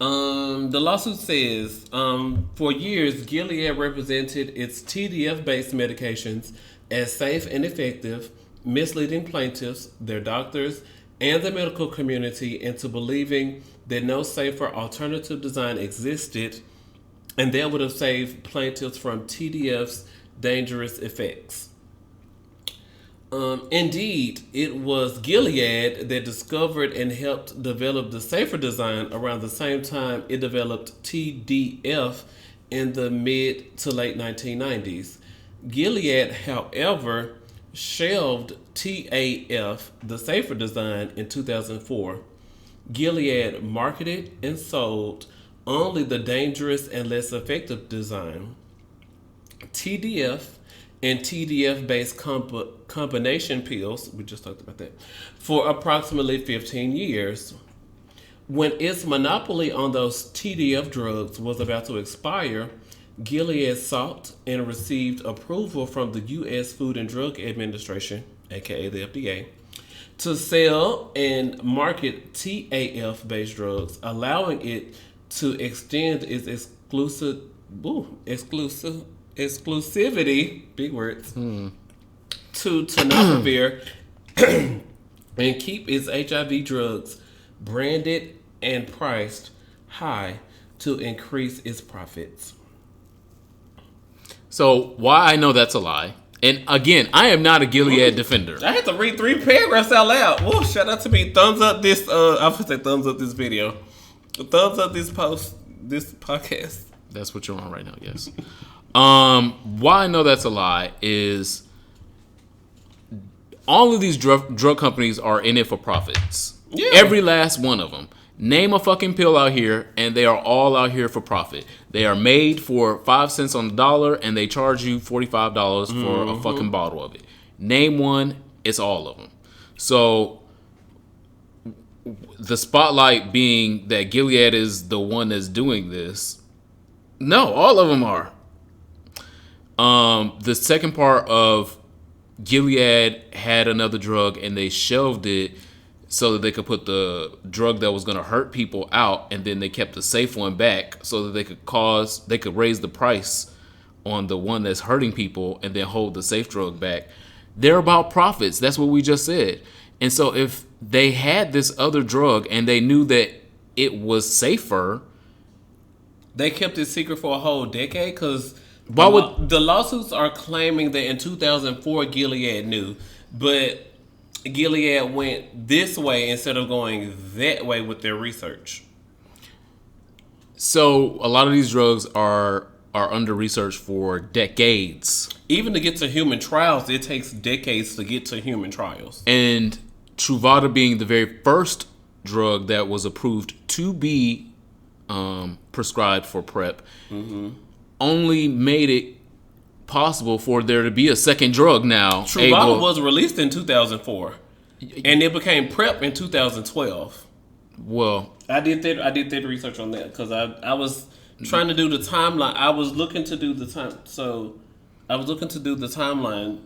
The lawsuit says, for years, Gilead represented its TDF-based medications as safe and effective, misleading plaintiffs, their doctors, and the medical community into believing that no safer alternative design existed, and that would have saved plaintiffs from TDF's dangerous effects. Indeed, it was Gilead that discovered and helped develop the safer design around the same time it developed TDF in the mid to late 1990s. Gilead, however, shelved TAF, the safer design, in 2004. Gilead marketed and sold only the dangerous and less effective design. TDF and TDF-based combination pills, we just talked about that, for approximately 15 years. When its monopoly on those TDF drugs was about to expire, Gilead sought and received approval from the U.S. Food and Drug Administration, aka the FDA, to sell and market TAF-based drugs, allowing it to extend its exclusivity, big words, to tenofovir and keep its HIV drugs branded and priced high to increase its profits. So why I know that's a lie. And again, I am not a Gilead defender. I had to read 3 paragraphs out loud. Whoa, shout out to me. Thumbs up this, I was going to say thumbs up this video. Thumbs up this post, this podcast. That's what you're on right now, yes. Why I know that's a lie is all of these drug companies are in it for profits. Yeah. Every last one of them. Name a fucking pill out here, and they are all out here for profit. They are made for 5 cents on the dollar, and they charge you $45 for a fucking bottle of it. Name one, it's all of them. So the spotlight being that Gilead is the one that's doing this. No, all of them are. The second part of Gilead had another drug, and they shelved it so that they could put the drug that was going to hurt people out, and then they kept the safe one back so that they could raise the price on the one that's hurting people and then hold the safe drug back. They're about profits. That's what we just said. And so if they had this other drug and they knew that it was safer, they kept it secret for a whole decade because the lawsuits are claiming that in 2004 Gilead knew, but Gilead went this way instead of going that way with their research. So a lot of these drugs are under research for decades. Even to get to human trials, it takes decades to get to human trials. And Truvada being the very first drug that was approved to be prescribed for PrEP, only made it possible for there to be a second drug now. Truvada was released in 2004, and it became PrEP in 2012. Well, I did that research on that because I was trying to do the timeline. I was looking to do the timeline.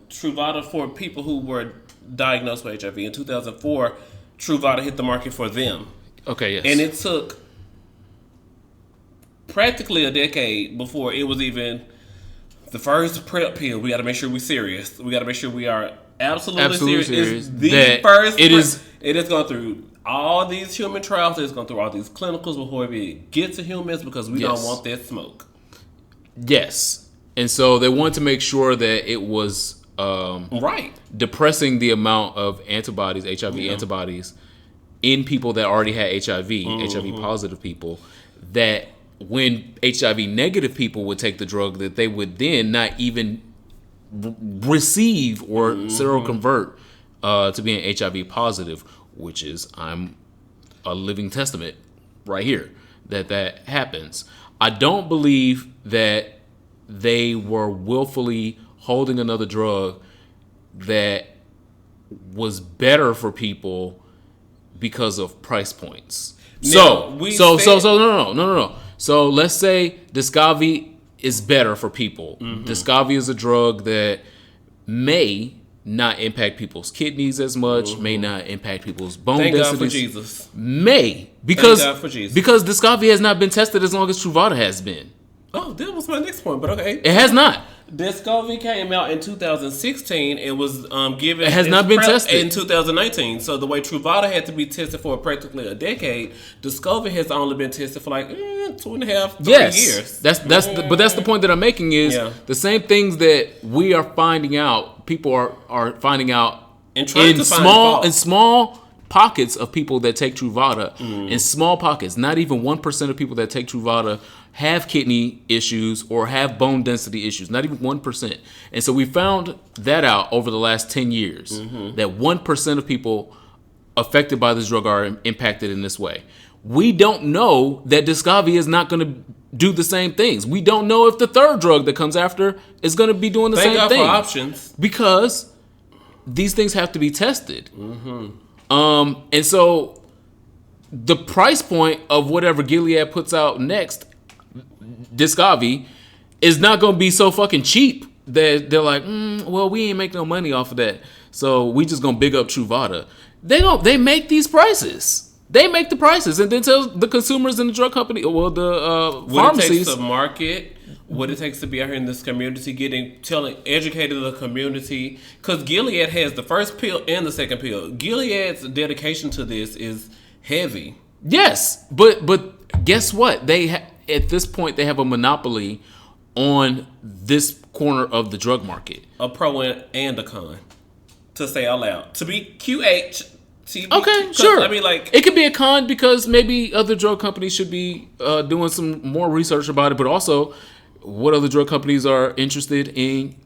Truvada for people who were diagnosed with HIV in 2004. Truvada hit the market for them. Okay, yes, and it took practically a decade before it was even the first PrEP pill. We got to make sure we're serious. We got to make sure we are absolutely serious. It has gone through all these human trials. It's gone through all these clinicals before we get to humans because we don't want that smoke. Yes. And so they wanted to make sure that it was depressing the amount of antibodies, HIV antibodies, in people that already had HIV, HIV positive people, that when HIV negative people would take the drug, that they would then not even receive or seroconvert to being HIV positive, which is, I'm a living testament right here that happens. I don't believe that they were willfully holding another drug that was better for people because of price points. No. So let's say Descovy is better for people. Descovy is a drug that may not impact people's kidneys as much, may not impact people's bone densities. Thank God for Jesus. Because Thank God for Jesus. Because Descovy has not been tested as long as Truvada has been. Oh, that was my next point, but okay. It has not. Descovy came out in 2016 and was given. It has not been tested in 2019. So the way Truvada had to be tested for practically a decade, Descovy has only been tested for like 2.5, 3 years. That's the point that I'm making is the same things that we are finding out. People are finding out and trying to find small pockets of people that take Truvada. In small pockets, not even 1% of people that take Truvada have kidney issues or have bone density issues, not even 1%. And so we found that out over the last 10 years, that 1% of people affected by this drug are impacted in this way. We don't know that Descovy is not going to do the same things. We don't know if the third drug that comes after is going to be doing the same thing. Thank God for options. Because these things have to be tested. And so the price point of whatever Gilead puts out next, Descovy, is not going to be so fucking cheap that they're like, well, we ain't make no money off of that, so we just going to big up Truvada. They make these prices. They make the prices and then tell the consumers and the drug company, well, the pharmacies. What it takes to market, what it takes to be out here in this community, educating the community. Because Gilead has the first pill and the second pill. Gilead's dedication to this is heavy. Yes, but guess what? At this point they have a monopoly on this corner of the drug market. A pro and a con, to say out loud. To be QH. Okay, sure. I mean, like, it could be a con because maybe other drug companies should be doing some more research about it. But also, what other drug companies are interested in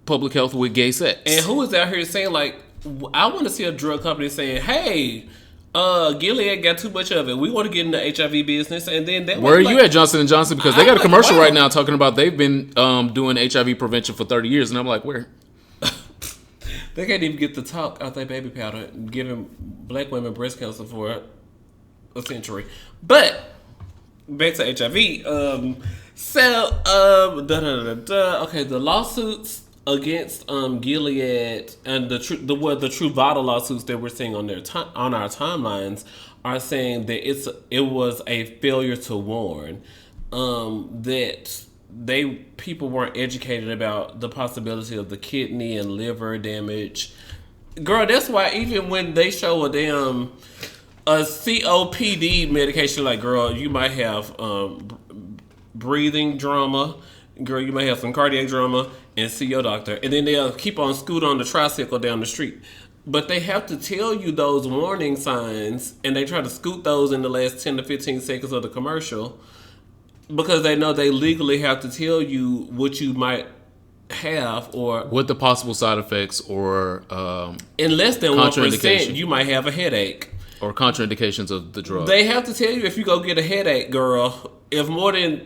public health with gay sex? And who is out here saying, like, I want to see a drug company saying, "Hey, Gilead got too much of it. We want to get in the HIV business." And then that where are you at, Johnson & Johnson? Because they got a commercial right now talking about they've been doing HIV prevention for 30 years, and I'm like, where? They can't even get the talk out their baby powder, giving black women breast cancer for a century. But back to HIV. Okay, the lawsuits against Gilead and the Truvada lawsuits that we're seeing on our timelines are saying that it was a failure to warn, that people weren't educated about the possibility of the kidney and liver damage. Girl, that's why even when they show a COPD medication, like, girl, you might have breathing drama. Girl, you might have some cardiac drama, and see your doctor. And then they'll keep on scooting on the tricycle down the street. But they have to tell you those warning signs, and they try to scoot those in the last 10 to 15 seconds of the commercial, because they know they legally have to tell you what you might have, or what the possible side effects or in less than 1%, you might have a headache. Or contraindications of the drug. They have to tell you if you go get a headache, girl, if more than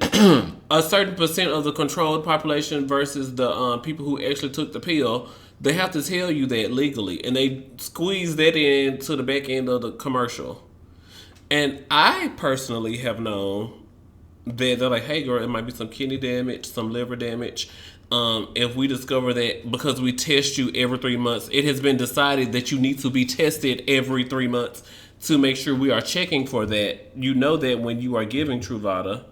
a certain percent of the controlled population versus the people who actually took the pill, they have to tell you that legally. And they squeeze that into the back end of the commercial. And I personally have known that they're like, hey, girl, it might be some kidney damage, some liver damage. If we discover that because we test you every 3 months, it has been decided that you need to be tested every 3 months to make sure we are checking for that. You know that when you are giving Truvada.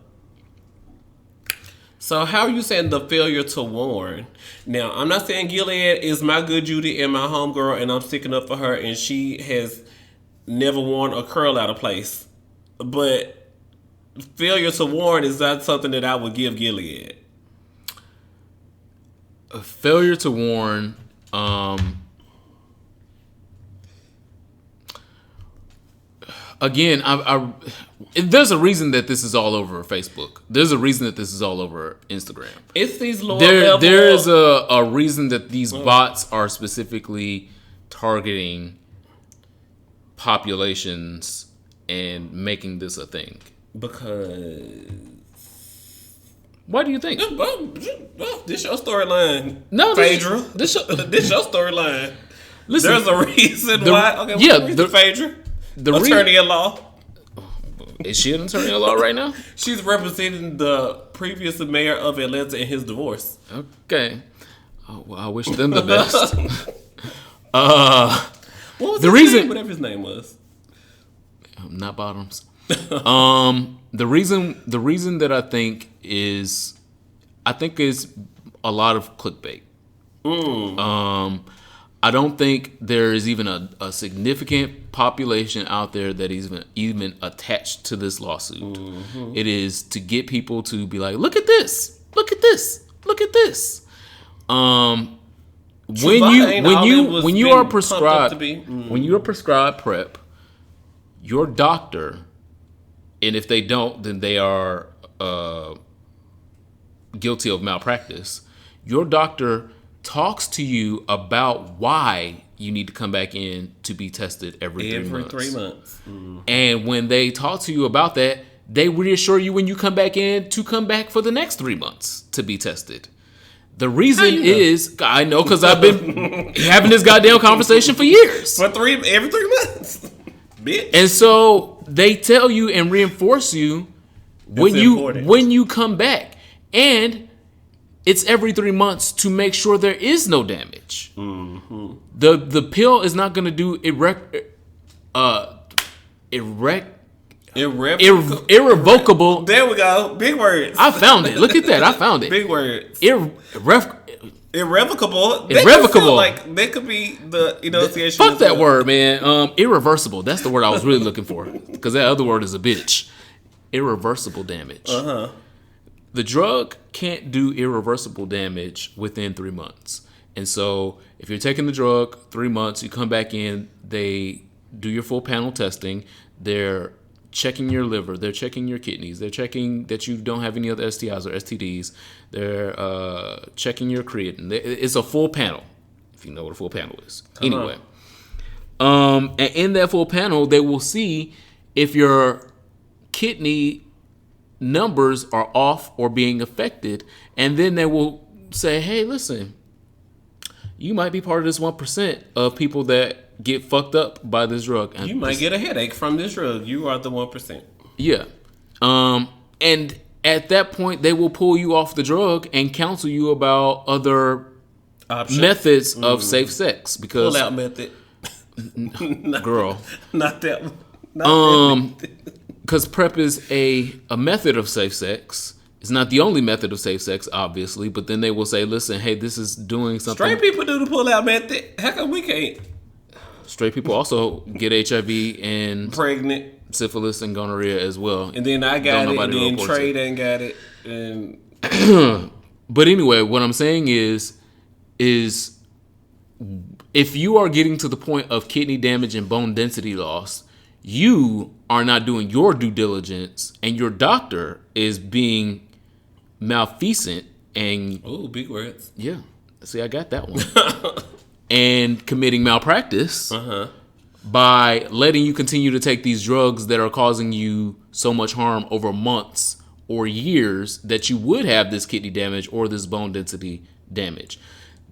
So how are you saying the failure to warn? Now, I'm not saying Gilead is my good Judy and my homegirl, and I'm sticking up for her, and she has never worn a curl out of place. But failure to warn is not something that I would give Gilead. A failure to warn. Again, there's a reason that this is all over Facebook. There's a reason that this is all over Instagram. It's these lower level. There is a reason that these bots are specifically targeting populations and making this a thing. Because. Why do you think? This your storyline. No, Phaedra. This your storyline. Listen, there's a reason why. Okay, yeah, what's the reason, Phaedra? The attorney-at-law. Is she an attorney-at-law right now? She's representing the previous mayor of Atlanta in his divorce. Okay. Oh, well, I wish them the best. What was the reason? Whatever his name was. Not Bottoms. The reason that I think is a lot of clickbait. I don't think there is even a significant population out there that is even attached to this lawsuit. Mm-hmm. It is to get people to be like, look at this, look at this, look at this. When you are prescribed PrEP, your doctor, and if they don't, then they are guilty of malpractice. Your doctor talks to you about why you need to come back in to be tested every 3 months. Every 3 months. Mm-hmm. And when they talk to you about that, they reassure you when you come back in to come back for the next 3 months to be tested. The reason is, I know because I've been having this goddamn conversation for years. Every 3 months. Bitch. And so they tell you and reinforce you when you come back. And it's every 3 months to make sure there is no damage. Mm-hmm. The pill is not going to do irrevocable. There we go. Big words. I found it. Look at that. I found it. Big words. Irrevocable. Irrevocable. Like they could be the enunciation. Fuck that word, man. Irreversible. That's the word I was really looking for. Because that other word is a bitch. Irreversible damage. The drug can't do irreversible damage within 3 months. And so if you're taking the drug 3 months, you come back in, they do your full panel testing. They're checking your liver. They're checking your kidneys. They're checking that you don't have any other STIs or STDs. They're checking your creatine. It's a full panel, if you know what a full panel is. Anyway. And in that full panel, they will see if your kidney numbers are off or being affected. And then they will say, hey, listen, you might be part of this 1% of people that get fucked up by this drug. And you might get a headache from this drug. You are the 1%. Yeah. And at that point, they will pull you off the drug and counsel you about other methods of safe sex. Because pull out method. Girl. Not that one. Because PrEP is a method of safe sex. It's not the only method of safe sex, obviously, but then they will say, listen, hey, this is doing something. Straight people do the pull-out method. How come we can't? Straight people also get HIV and pregnant, syphilis and gonorrhea as well. And then I got it, and then Trey done got it. And but anyway, what I'm saying is if you are getting to the point of kidney damage and bone density loss, you are not doing your due diligence, and your doctor is being malfeasant and big words. Yeah, see, I got that one. And committing malpractice by letting you continue to take these drugs that are causing you so much harm over months or years that you would have this kidney damage or this bone density damage.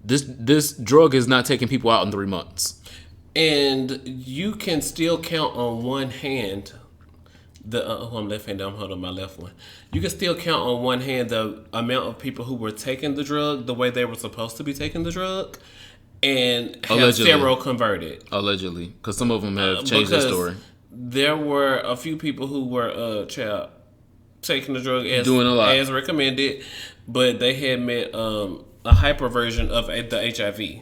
This drug is not taking people out in 3 months. And you can still count on one hand I'm left-handed. I'm holding my left one. You can still count on one hand the amount of people who were taking the drug the way they were supposed to be taking the drug, and have zero converted. Allegedly, because some of them have changed their story. There were a few people who were taking the drug as recommended, but they had met a hyper version of the HIV.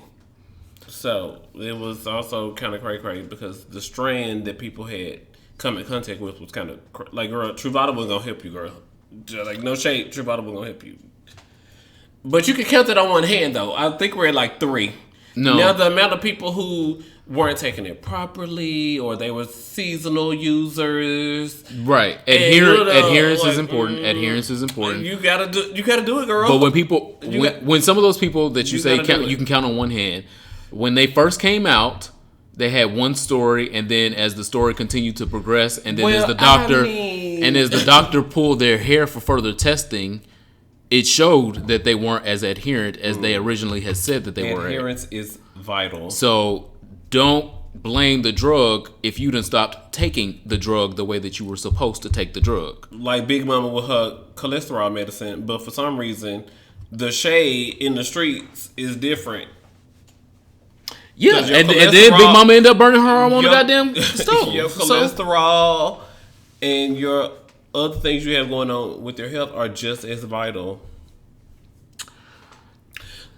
So it was also kind of cray-cray because the strand that people had come in contact with was kind of like, girl, Truvada wasn't gonna help you, girl. Like, no shade, Truvada wasn't gonna help you. But you can count it on one hand, though. I think we're at like 3. No. Now the amount of people who weren't taking it properly, or they were seasonal users, right? Adherence is important. Adherence is important. You gotta do it, girl. But when people, when some of those people that you say you can count on one hand, when they first came out, they had one story, and then as the story continued to progress, and then as the doctor pulled their hair for further testing, it showed that they weren't as adherent as they originally had said that they were. Adherence is vital. So don't blame the drug if you done stopped taking the drug the way that you were supposed to take the drug. Like Big Mama with her cholesterol medicine, but for some reason, the shade in the streets is different. Yeah, and then Big Mama ended up burning her arm on the goddamn stove. Your cholesterol and your other things you have going on with your health are just as vital.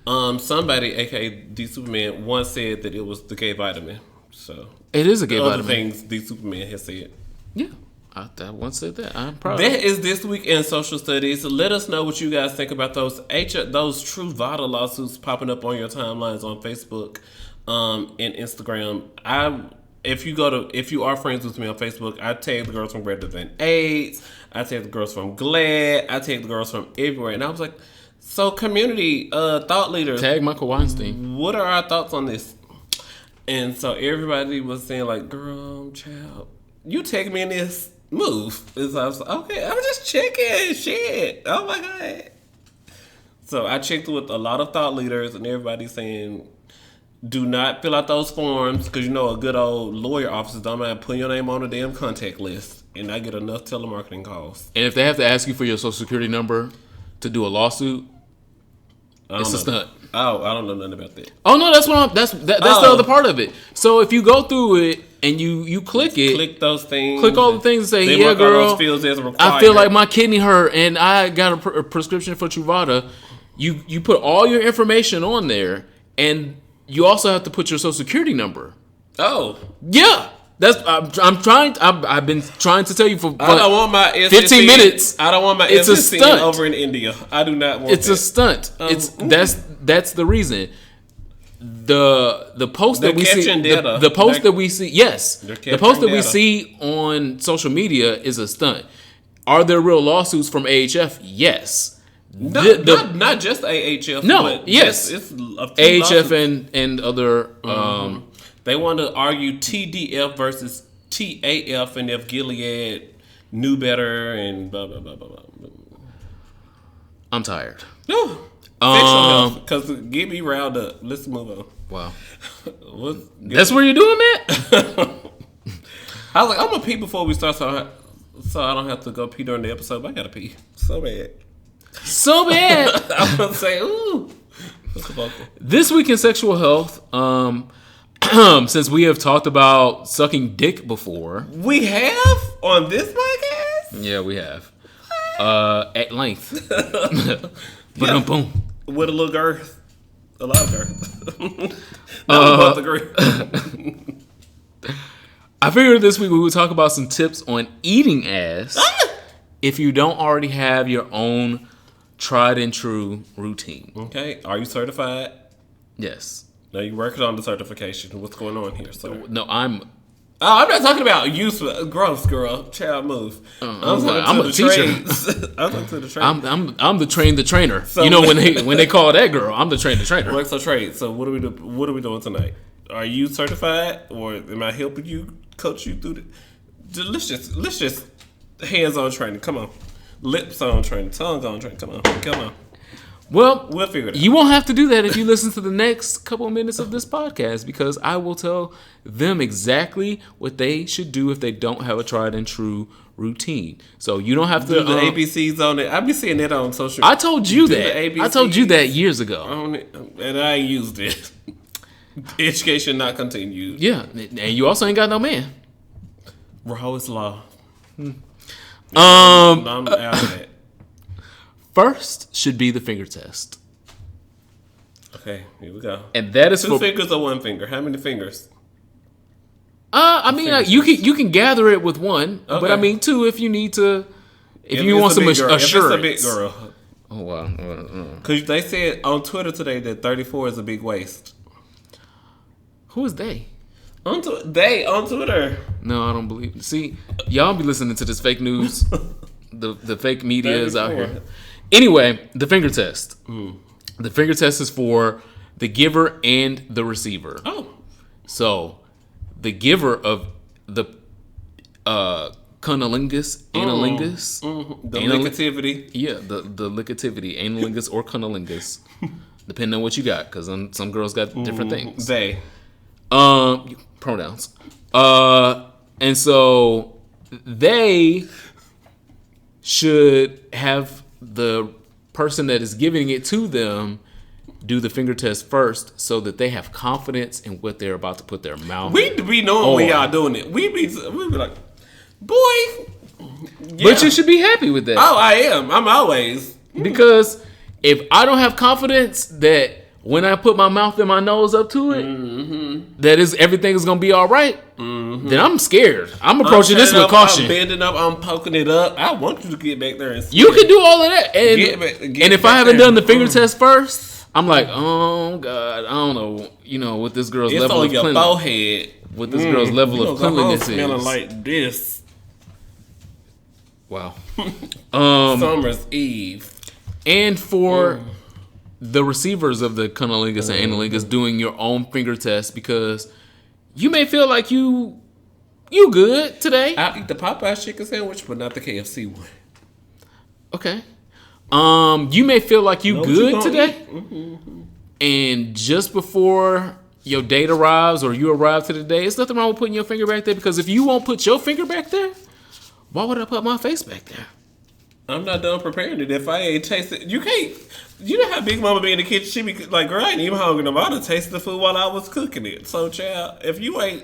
Somebody, aka D Superman, once said that it was the gay vitamin. So it is a gay vitamin. Other things D Superman has said. Yeah, I once said that. I'm proud. That is This Week in Social Studies. Let us know what you guys think about those Truvada lawsuits popping up on your timelines on Facebook and Instagram. If you are friends with me on Facebook, I tag the girls from Greater Than AIDS. I tag the girls from Gilead. I tag the girls from everywhere. And I was like, so community thought leaders, tag Michael Weinstein. What are our thoughts on this? And so everybody was saying like, girl, child, you tag me in this move. And so I was like, okay, I'm just checking shit. Oh my God. So I checked with a lot of thought leaders, and everybody's saying, do not fill out those forms, because you know a good old lawyer office don't mind putting your name on a damn contact list, and I get enough telemarketing calls. And if they have to ask you for your social security number to do a lawsuit, it's a stunt. Oh, I don't know nothing about that. Oh no, that's the other part of it. So if you go through it and you click it, click those things, click all the things and say, yeah, girl, those fields as required. I feel like my kidney hurt and I got a prescription for Truvada. You put all your information on there, and you also have to put your social security number. Oh, yeah. I've been trying to tell you for I don't want my 15 minutes. I don't want my It's a SSN stunt over in India. I do not want. It's a stunt. That's the reason. The post that we see, the post that we see, yes, the post that we see on social media is a stunt. Are there real lawsuits from AHF? Yes. Not just AHF. No. But yes. It's AHF and other. They want to argue TDF versus TAF, and if Gilead knew better, and blah blah blah blah blah. I'm tired. No. Because get me riled up. Let's move on. Wow. That's where you're doing that? I was like, I'm gonna pee before we start, so I don't have to go pee during the episode. But I gotta pee so bad. So bad. I'm gonna say, ooh. This week in sexual health, since we have talked about sucking dick before, we have on this podcast. Yeah, we have. At length. Boom, boom. With a little girth. A lot of girth. Not about the girth. I figured this week we would talk about some tips on eating ass if you don't already have your own tried and true routine. Okay. Are you certified? Yes. No, you're working on the certification. What's going on here, sir? No, I'm not talking about use gross, girl. Child move. I'm a teacher. I'm to the trade. I'm the trainer. So, you know when they call that girl, I'm the trainer. Works on trade. So what are we doing tonight? Are you certified, or am I helping you, coach you through the? Let's just hands on training. Come on, lips on training, tongue on training. Come on. Well, we'll figure it out. You won't have to do that if you listen to the next couple of minutes of this podcast, because I will tell them exactly what they should do if they don't have a tried and true routine. So you don't have to do the ABCs on it. I've been seeing that on social. I told you that. I told you that years ago, and I ain't used it. Education not continued. Yeah, and you also ain't got no man. Raw is law. I'm out of that. First should be the finger test. Okay, here we go. And that is 2 fingers or 1 finger? How many fingers? I mean, you can gather it with one, okay. But I mean 2 if you need to. If you want some assurance. If it's a big girl. Oh wow. Because they said on Twitter today that 34 is a big waist. Who is they? On Twitter. No, I don't believe it. See, y'all be listening to this fake news. the fake media is out here. Anyway, the finger test. The finger test is for the giver and the receiver. Oh. So, the giver of the cunnilingus, analingus. The licativity. Yeah, the licativity, analingus or cunnilingus. Depending on what you got, because some girls got different things. They. Pronouns. And so, they should have the person that is giving it to them do the finger test first, so that they have confidence in what they're about to put their mouth. We be knowing we are doing it. We be like, boy. Yeah. But you should be happy with that. Oh, I am. I'm always. Because if I don't have confidence that when I put my mouth and my nose up to it, that everything is gonna be all right, then I'm scared. I'm approaching this with caution. I'm bending up. I'm poking it up. I want you to get back there and see. You can do all of that, and if I haven't done the finger test first, I'm like, oh God, I don't know, what this girl's level of cleanliness. Forehead. What this girl's level of cleanliness is. Smelling like this. Wow. Summer's Eve. And for the receivers of the cunnilingus and analingus doing your own finger test, because you may feel like you good today. I'll eat the Popeyes chicken sandwich, but not the KFC one. Okay. You may feel like you good today. And just before your date arrives or you arrive to the day, it's nothing wrong with putting your finger back there, because if you won't put your finger back there, why would I put my face back there? I'm not done preparing it. If I ain't tasted, you can't. You know how Big Mama be in the kitchen? She be like, girl, I ain't even hungry no more. I done tasted the food while I was cooking it. So, child, if you ain't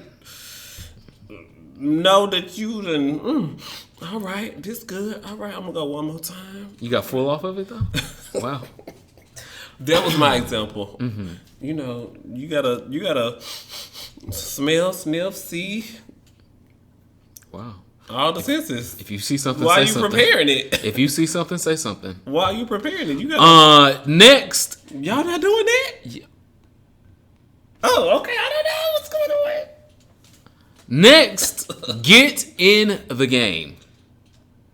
know that you done, all right, this good. All right, I'm gonna go one more time. You got full off of it though? Wow. That was my example. Mm-hmm. You know, you gotta smell, sniff, see. Wow. All the senses. If you see something, why say are you something. preparing it? If you see something, say something. Why are you preparing it? You got next. Y'all not doing that? Yeah. Oh, okay. I don't know what's going on. Next, get in the game.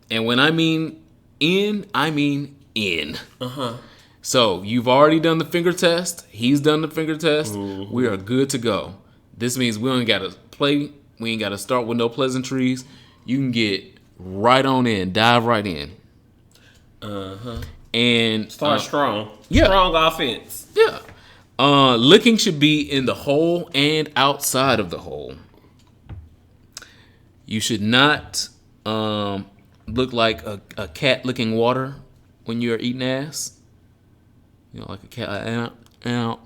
And when I mean in, I mean in. Uh-huh. So you've already done the finger test. He's done the finger test. Mm-hmm. We are good to go. This means we ain't got to play. We ain't got to start with no pleasantries. You can get right on in. Dive right in. Uh-huh. And start strong. Yeah. Strong offense. Yeah. Licking should be in the hole and outside of the hole. You should not look like a cat licking water when you're eating ass. You know, like a cat. Ow.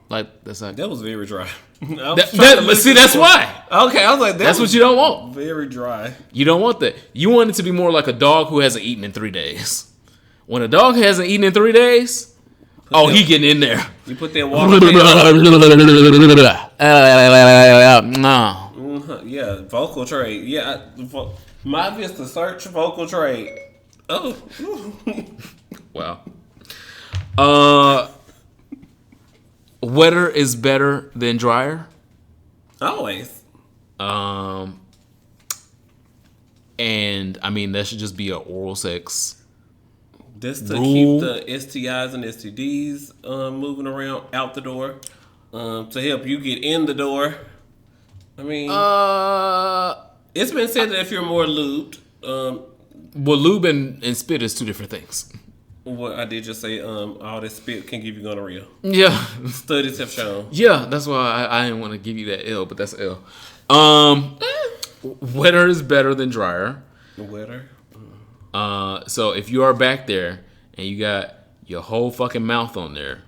Like that's like that was very dry. See, that's why. Okay, I was like, that's what you don't want. Very dry. You don't want that. You want it to be more like a dog who hasn't eaten in 3 days. When a dog hasn't eaten in 3 days, he getting in there. You put that water. Yeah, vocal trade. Yeah, my Vista search vocal trade. Oh, wow. Wetter is better than drier. Always. And I mean that should just be an oral sex. That's to keep the STIs and STDs moving around out the door. To help you get in the door. I mean, it's been said that if you're more lubed, well, lube and spit is 2 different things. What I did just say, all this spit can give you gonorrhea. Yeah, studies have shown. Yeah, that's why I didn't want to give you that L, but that's L. Wetter is better than drier. Wetter. So if you are back there and you got your whole fucking mouth on there,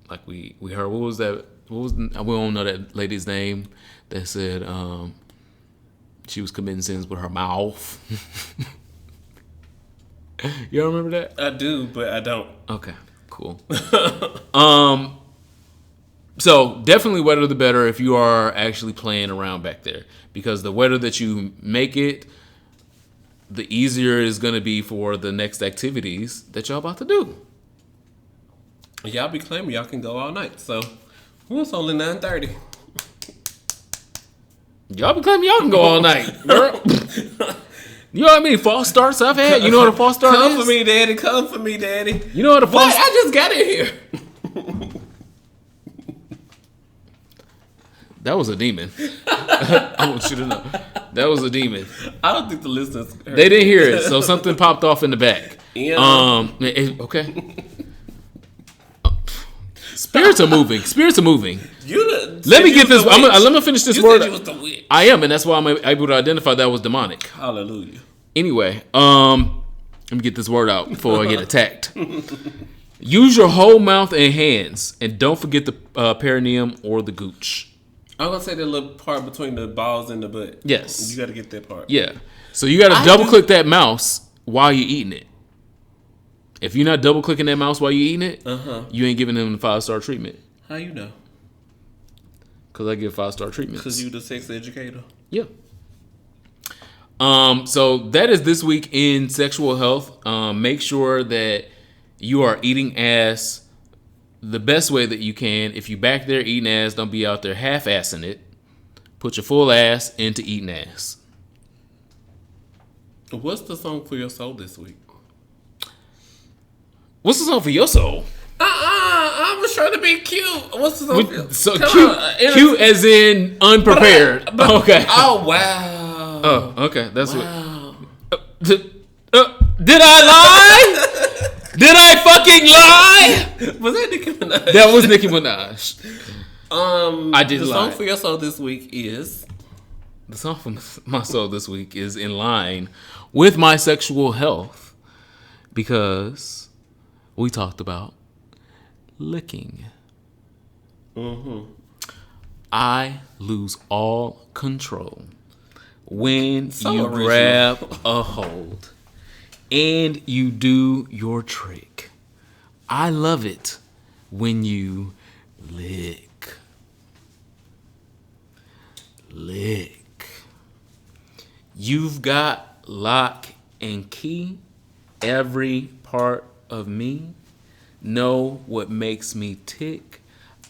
like we heard, what was that? We don't know that lady's name that said she was committing sins with her mouth. You don't remember that? I do, but I don't. Okay, cool. So definitely wetter the better if you are actually playing around back there, because the wetter that you make it, the easier it's going to be for the next activities that y'all about to do. Y'all be claiming y'all can go all night, so it's only 9:30. Y'all be claiming y'all can go all night, girl. You know how many false starts I've had? You know what a false start is? Come for me, daddy. Come for me, daddy. You know what a false... I just got in here. That was a demon. I want you to know. That was a demon. I don't think the listeners heard They didn't hear it, so something popped off in the back. Yeah. Okay. Spirits are moving. Spirits are moving. Let me get this. Let me finish this word. I am, and that's why I'm able to identify that was demonic. Hallelujah. Anyway, let me get this word out before I get attacked. Use your whole mouth and hands, and don't forget the perineum or the gooch. I'm gonna say that little part between the balls and the butt. Yes, you got to get that part. Yeah, so you got to double click that mouse while you're eating it. If you're not double clicking that mouse while you're eating it, you ain't giving them the 5-star treatment. How you know? Because I give 5-star treatments. Because you the sex educator. Yeah. So that is this week in sexual health. Make sure that you are eating ass the best way that you can. If you back there eating ass, don't be out there half-assing it. Put your full ass into eating ass. What's the song for your soul this week? What's the song for your soul? I was trying to be cute. What's the song for your soul? So cute, cute as in unprepared. Okay. Oh, wow. Oh, okay. That's wow. What. Did I lie? Did I fucking lie? Was that Nicki Minaj? That was Nicki Minaj. I did lie. The song for your soul this week is... The song for my soul this week is in line with my sexual health, because we talked about licking. Mm-hmm. I lose all control when you grab a hold and you do your trick. I love it when you lick. Lick. You've got lock and key. Every part of me. Know what makes me tick.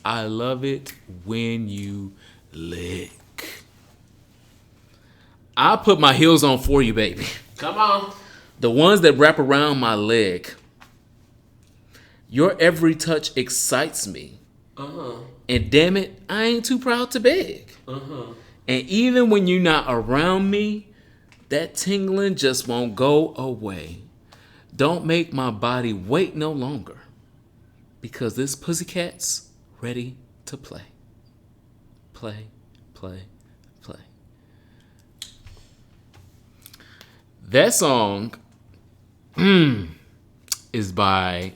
I love it when you lick. I'll put my heels on for you, baby. Come on. The ones that wrap around my leg. Your every touch excites me. And damn it, I ain't too proud to beg. And even when you're not around me, that tingling just won't go away. Don't make my body wait no longer. Because this pussycat's ready to play. Play, play, play. That song is by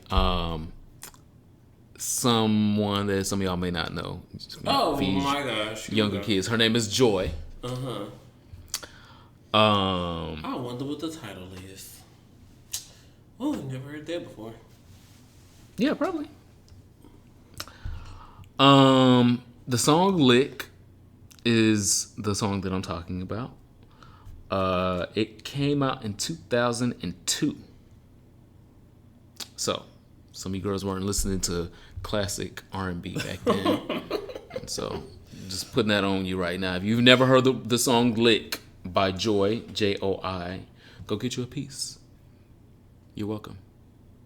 someone that some of y'all may not know. Oh my gosh. Younger kids. Her name is Joy. I wonder what the title is. Oh, I've never heard that before. Yeah, probably. The song Lick is the song that I'm talking about. It came out in 2002. So, some of you girls weren't listening to classic R&B back then. And so, just putting that on you right now. If you've never heard the song Lick by Joy, Joi, go get you a piece. You're welcome.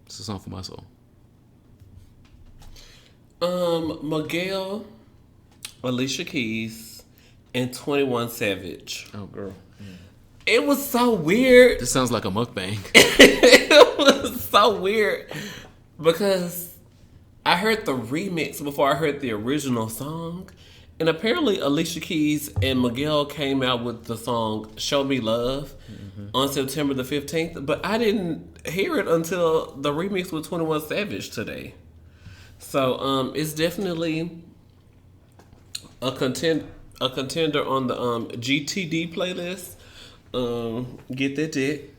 It's a song for my soul. Miguel, Alicia Keys, and 21 Savage. Oh, girl. It was so weird. This sounds like a mukbang. It was so weird because I heard the remix before I heard the original song. And apparently Alicia Keys and Miguel came out with the song Show Me Love on September the 15th. But I didn't hear it until the remix with 21 Savage today. So it's definitely a contender on the GTD playlist. Get that dick.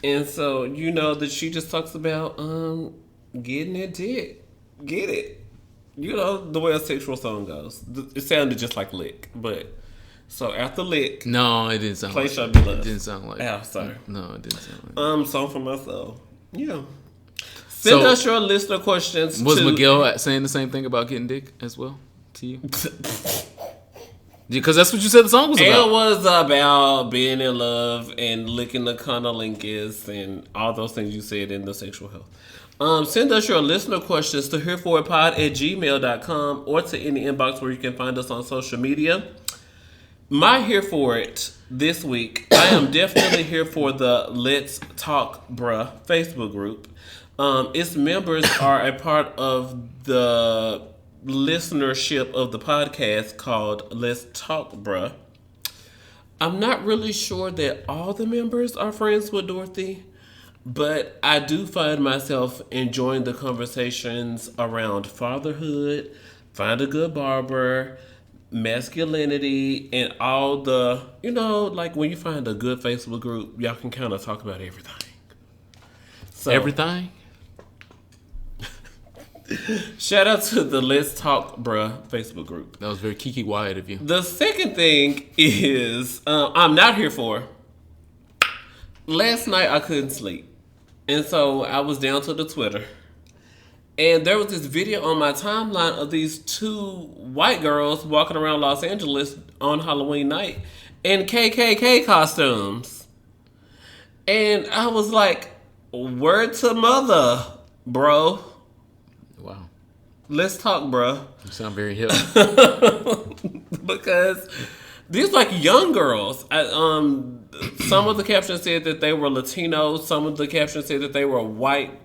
And so you know that she just talks about getting that dick. Get it. You know the way a sexual song goes. It sounded just like Lick, but so after Lick, no, it didn't sound play like Show Me Love. It didn't sound like Oh, sorry. No, it didn't sound like Song for my soul. Yeah. Send us your listener questions. Was Miguel saying the same thing about getting dick as well to you? Because that's what you said the song was about. It was about being in love and licking the cunnilingus and all those things you said in the sexual health. Send us your listener questions to hereforitpod@gmail.com or to any inbox where you can find us on social media. My here for it this week, I am definitely here for the Let's Talk Bruh Facebook group. Its members are a part of the listenership of the podcast called Let's Talk Bruh. I'm not really sure that all the members are friends with Dorothy, but I do find myself enjoying the conversations around fatherhood, find a good barber, masculinity, and all the, like when you find a good Facebook group, y'all can kind of talk about everything. So, everything? Shout out to the Let's Talk Bruh Facebook group. That was very Kiki Wyatt of you. The second thing is, I'm not here for. Last night I couldn't sleep. And so I was down to the Twitter. And there was this video on my timeline of these two white girls walking around Los Angeles on Halloween night in KKK costumes. And I was like, word to mother, bro. Wow. Let's talk, bro. You sound very hip. Because these like young girls. Some of the captions said that they were Latinos. Some of the captions said that they were white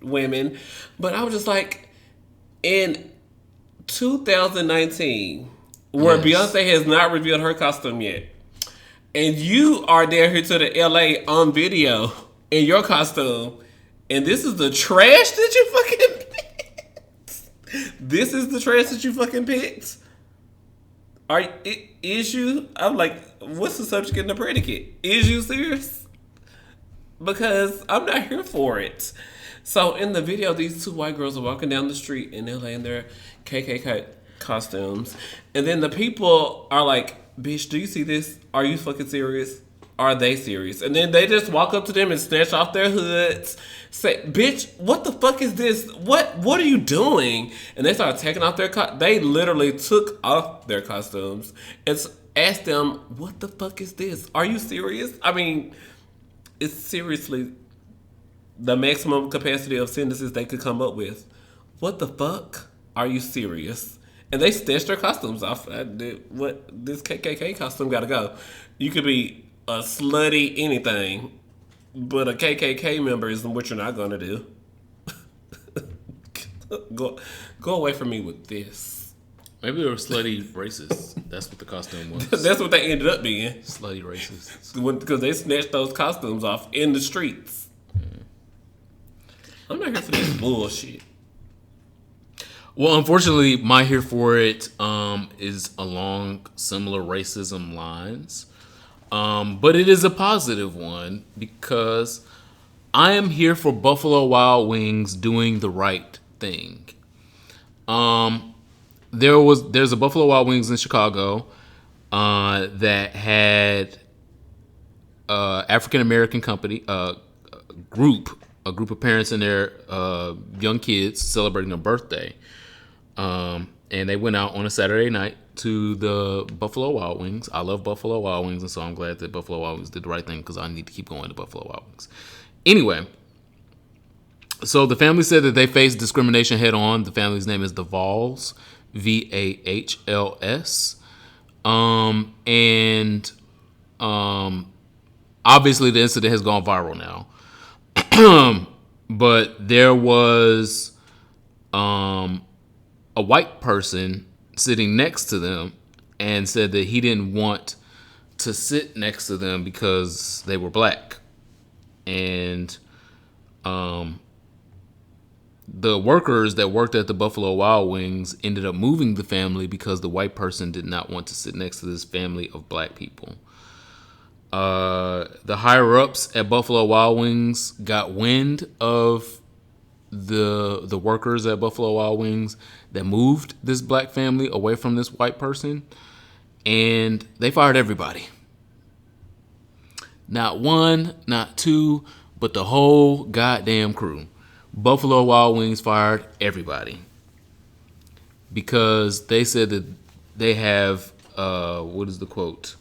women. But I was just like, in 2019, where Beyonce has not revealed her costume yet, and you are down here to the LA on video in your costume, and this is the trash that you fucking picked? This is the trash that you fucking picked? Is you? I'm like, what's the subject and the predicate? Is you serious? because I'm not here for it. So in the video, these two white girls are walking down the street in LA in their KKK costumes. And then the people are like, bitch, do you see this? Are you fucking serious? Are they serious? And then they just walk up to them and snatch off their hoods. Say, bitch, what the fuck is this? What are you doing? And they start taking off their they literally took off their costumes and asked them, what the fuck is this? Are you serious? I mean, it's seriously the maximum capacity of sentences they could come up with. What the fuck? Are you serious? And they snatched their costumes off. This KKK costume gotta go. You could be a slutty anything, but a KKK member isn't what you're not gonna do. Go away from me with this. Maybe they were slutty racists. That's what the costume was. That's what they ended up being. Slutty racists. Because they snatched those costumes off in the streets. I'm not here for this bullshit. Well, unfortunately, my here for it is along similar racism lines. But it is a positive one because I am here for Buffalo Wild Wings doing the right thing. There's a Buffalo Wild Wings in Chicago that had African American company a group of parents and their young kids celebrating a birthday, and they went out on a Saturday night to the Buffalo Wild Wings. I love Buffalo Wild Wings, and so I'm glad that Buffalo Wild Wings did the right thing because I need to keep going to Buffalo Wild Wings. Anyway, so the family said that they faced discrimination head on. The family's name is the Valls, VAHLS. Obviously the incident has gone viral now. But there was a white person sitting next to them and said that he didn't want to sit next to them because they were black. And the workers that worked at the Buffalo Wild Wings ended up moving the family because the white person did not want to sit next to this family of black people. The higher-ups at Buffalo Wild Wings got wind of the workers at Buffalo Wild Wings that moved this black family away from this white person, and they fired everybody. Not one, not two, but the whole goddamn crew. Buffalo Wild Wings fired everybody because they said that they have, what is the quote?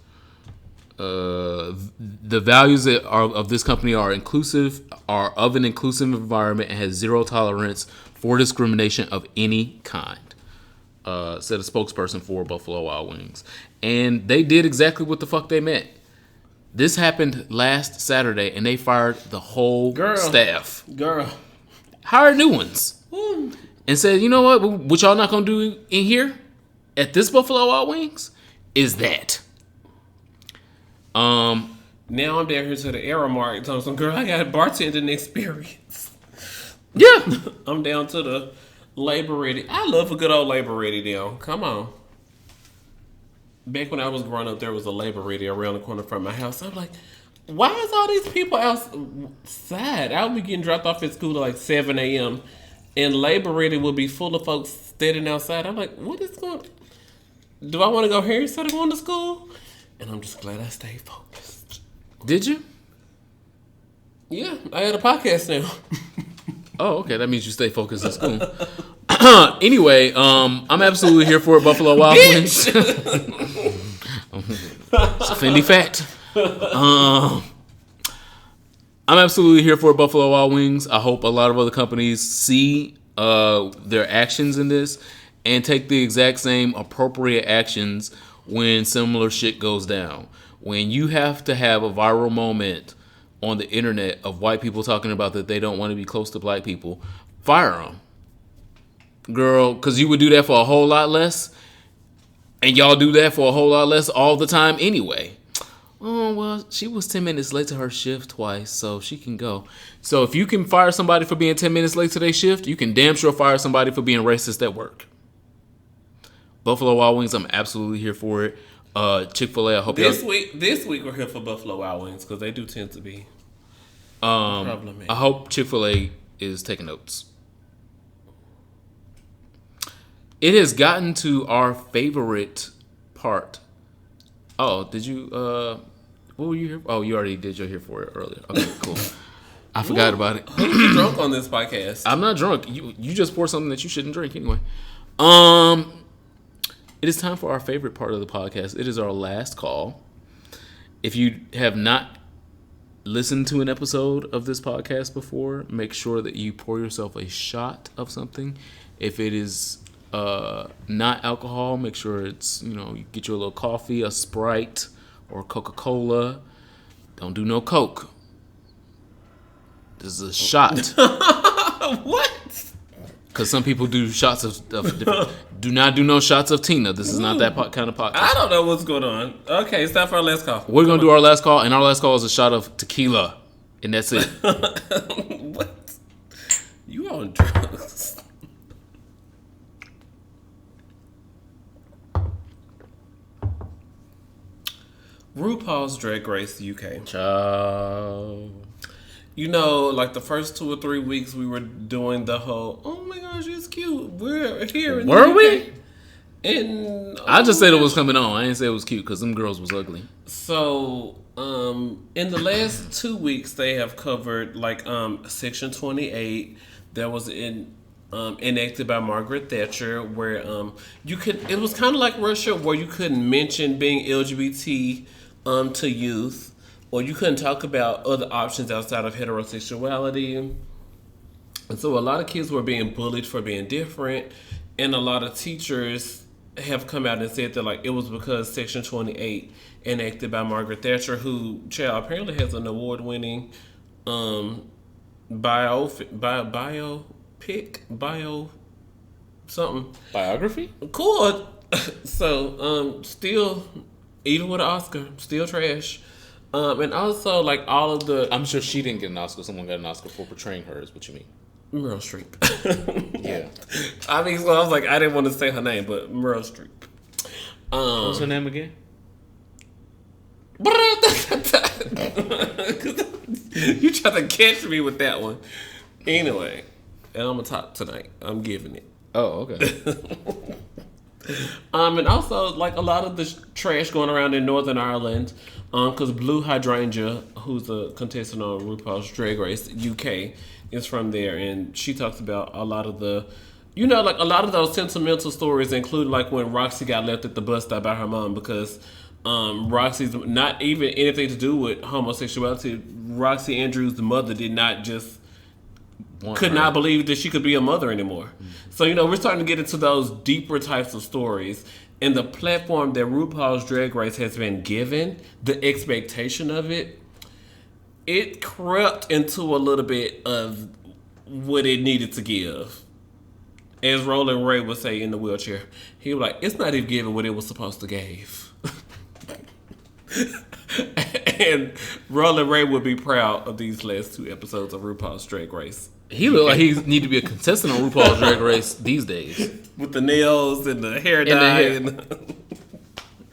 The values that are of this company are of an inclusive environment and has zero tolerance for discrimination of any kind, said a spokesperson for Buffalo Wild Wings. And they did exactly what the fuck they meant. This happened last Saturday, and they fired the whole staff. Hired new ones. And said, you know what y'all not gonna do in here at this Buffalo Wild Wings is that. Now I'm down here to the Aramark and telling some girl I got bartending experience. Yeah. I'm down to the Labor Ready. I love a good old Labor Ready down. Come on. Back when I was growing up, there was a Labor Ready around the corner from my house. I'm like, why is all these people outside? I would be getting dropped off at school at like 7 a.m. and Labor Ready would be full of folks standing outside. I'm like, what is going on? Do I want to go here instead of going to school? And I'm just glad I stayed focused. Did you? Yeah, I had a podcast now. Oh, okay. That means you stay focused in school. Anyway, I'm absolutely here for it, Buffalo Wild Wings. It's a Fendi fact. I'm absolutely here for Buffalo Wild Wings. I hope a lot of other companies see their actions in this and take the exact same appropriate actions when similar shit goes down. When you have to have a viral moment on the internet of white people talking about that they don't want to be close to black people, fire them. Girl, because you would do that for a whole lot less. And y'all do that for a whole lot less all the time anyway. Oh, well, she was 10 minutes late to her shift twice, so she can go. So if you can fire somebody for being 10 minutes late to their shift, you can damn sure fire somebody for being racist at work. Buffalo Wild Wings, I'm absolutely here for it. Chick-fil-A, I hope This week we're here for Buffalo Wild Wings because they do tend to be I hope Chick-fil-A is taking notes. It has gotten to our favorite part. Oh, did you? What were you here? Oh, you already did your here for it earlier. Okay, cool. I forgot about it. You're drunk on this podcast. I'm not drunk. You just poured something that you shouldn't drink anyway. It is time for our favorite part of the podcast. It is our last call. If you have not listened to an episode of this podcast before, make sure that you pour yourself a shot of something. If it is not alcohol, make sure it's, you get you a little coffee, a Sprite, or Coca-Cola. Don't do no Coke. This is a shot. What? Because some people do shots of different. Do not do no shots of Tina. This is not that kind of podcast. I don't know what's going on. Okay, it's time for our last call. We're going to do our last call, and our last call is a shot of tequila. And that's it. What? You on drugs? RuPaul's Drag Race UK. Ciao. Like the first 2 or 3 weeks we were doing the whole, oh my gosh, it's cute. We're here in the UK. we? And I just said it was coming on. I didn't say it was cute because them girls was ugly. So, in the last 2 weeks, they have covered Section 28 that was enacted by Margaret Thatcher, where it was kind of like Russia, where you couldn't mention being LGBT to youth, or you couldn't talk about other options outside of heterosexuality. And so a lot of kids were being bullied for being different, and a lot of teachers have come out and said that it was because Section 28 enacted by Margaret Thatcher, who apparently has an award-winning Biography? Cool. So still, even with an Oscar, still trash. And also all of the, I'm sure she didn't get an Oscar. Someone got an Oscar for portraying her, is what you mean. Meryl Streep. Yeah. I mean, so I was I didn't want to say her name, but Meryl Streep. What's her name again? You try to catch me with that one. Anyway, and I'm gonna talk tonight. I'm giving it. Oh, okay. And also a lot of the trash going around in Northern Ireland, because Blue Hydrangea, who's a contestant on RuPaul's Drag Race UK, is from there, and she talks about a lot of the, a lot of those sentimental stories, include when Roxy got left at the bus stop by her mom because Roxy's not even anything to do with homosexuality. Roxy Andrews, the mother, did not just could not believe that she could be a mother anymore. Mm-hmm. So, we're starting to get into those deeper types of stories. And the platform that RuPaul's Drag Race has been given, the expectation of it crept into a little bit of what it needed to give. As Roland Ray would say in the wheelchair, he was it's not even giving what it was supposed to give. And Roland Ray would be proud of these last 2 episodes of RuPaul's Drag Race. He looked like he need to be a contestant on RuPaul's Drag Race these days. With the nails and the hair dye.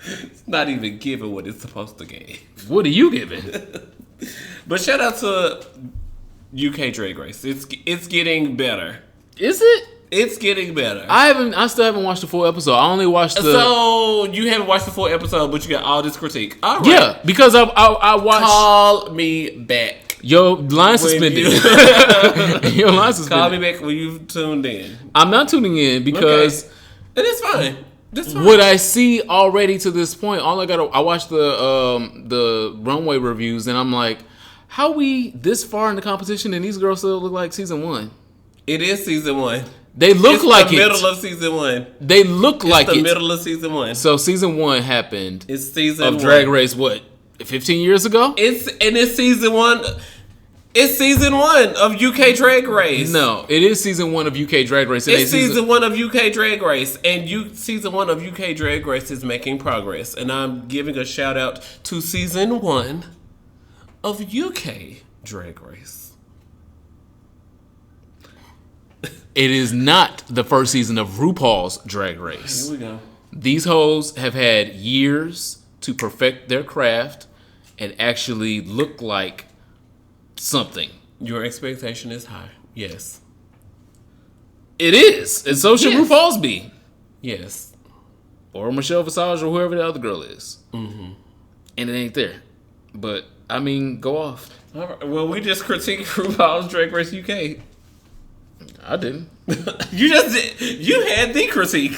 It's not even giving what it's supposed to give. What are you giving? But shout out to UK Drag Race. It's getting better. Is it? It's getting better. I still haven't watched the full episode. I only watched the. So you haven't watched the full episode, but you got all this critique. All right. Yeah, because I watched. Call me back. Your line suspended. Your line suspended. Call me back when you've tuned in. I'm not tuning in because. Okay. It is fine. That's fine. What I see already to this point, I watched the runway reviews, and I'm like, how we this far in the competition and these girls still look like season 1? It is season 1. They look like the middle of season 1. They look like the middle of season 1. So season 1 happened. It's season of Drag Race. What, 15 years ago? It's season 1. It's season 1 of UK Drag Race. No, it is season 1 of UK Drag Race. It's season 1 of UK Drag Race, and season 1 of UK Drag Race is making progress. And I'm giving a shout out to season 1 of UK Drag Race. It is not the first season of RuPaul's Drag Race. Here we go. These hoes have had years to perfect their craft and actually look like something. Your expectation is high. Yes. It is. And so should RuPaul's be. Yes. Or Michelle Visage or whoever the other girl is. Mm-hmm. And it ain't there. But, I mean, go off. All right. Well, we just critiqued RuPaul's Drag Race UK. I didn't. You just did. You had the critique.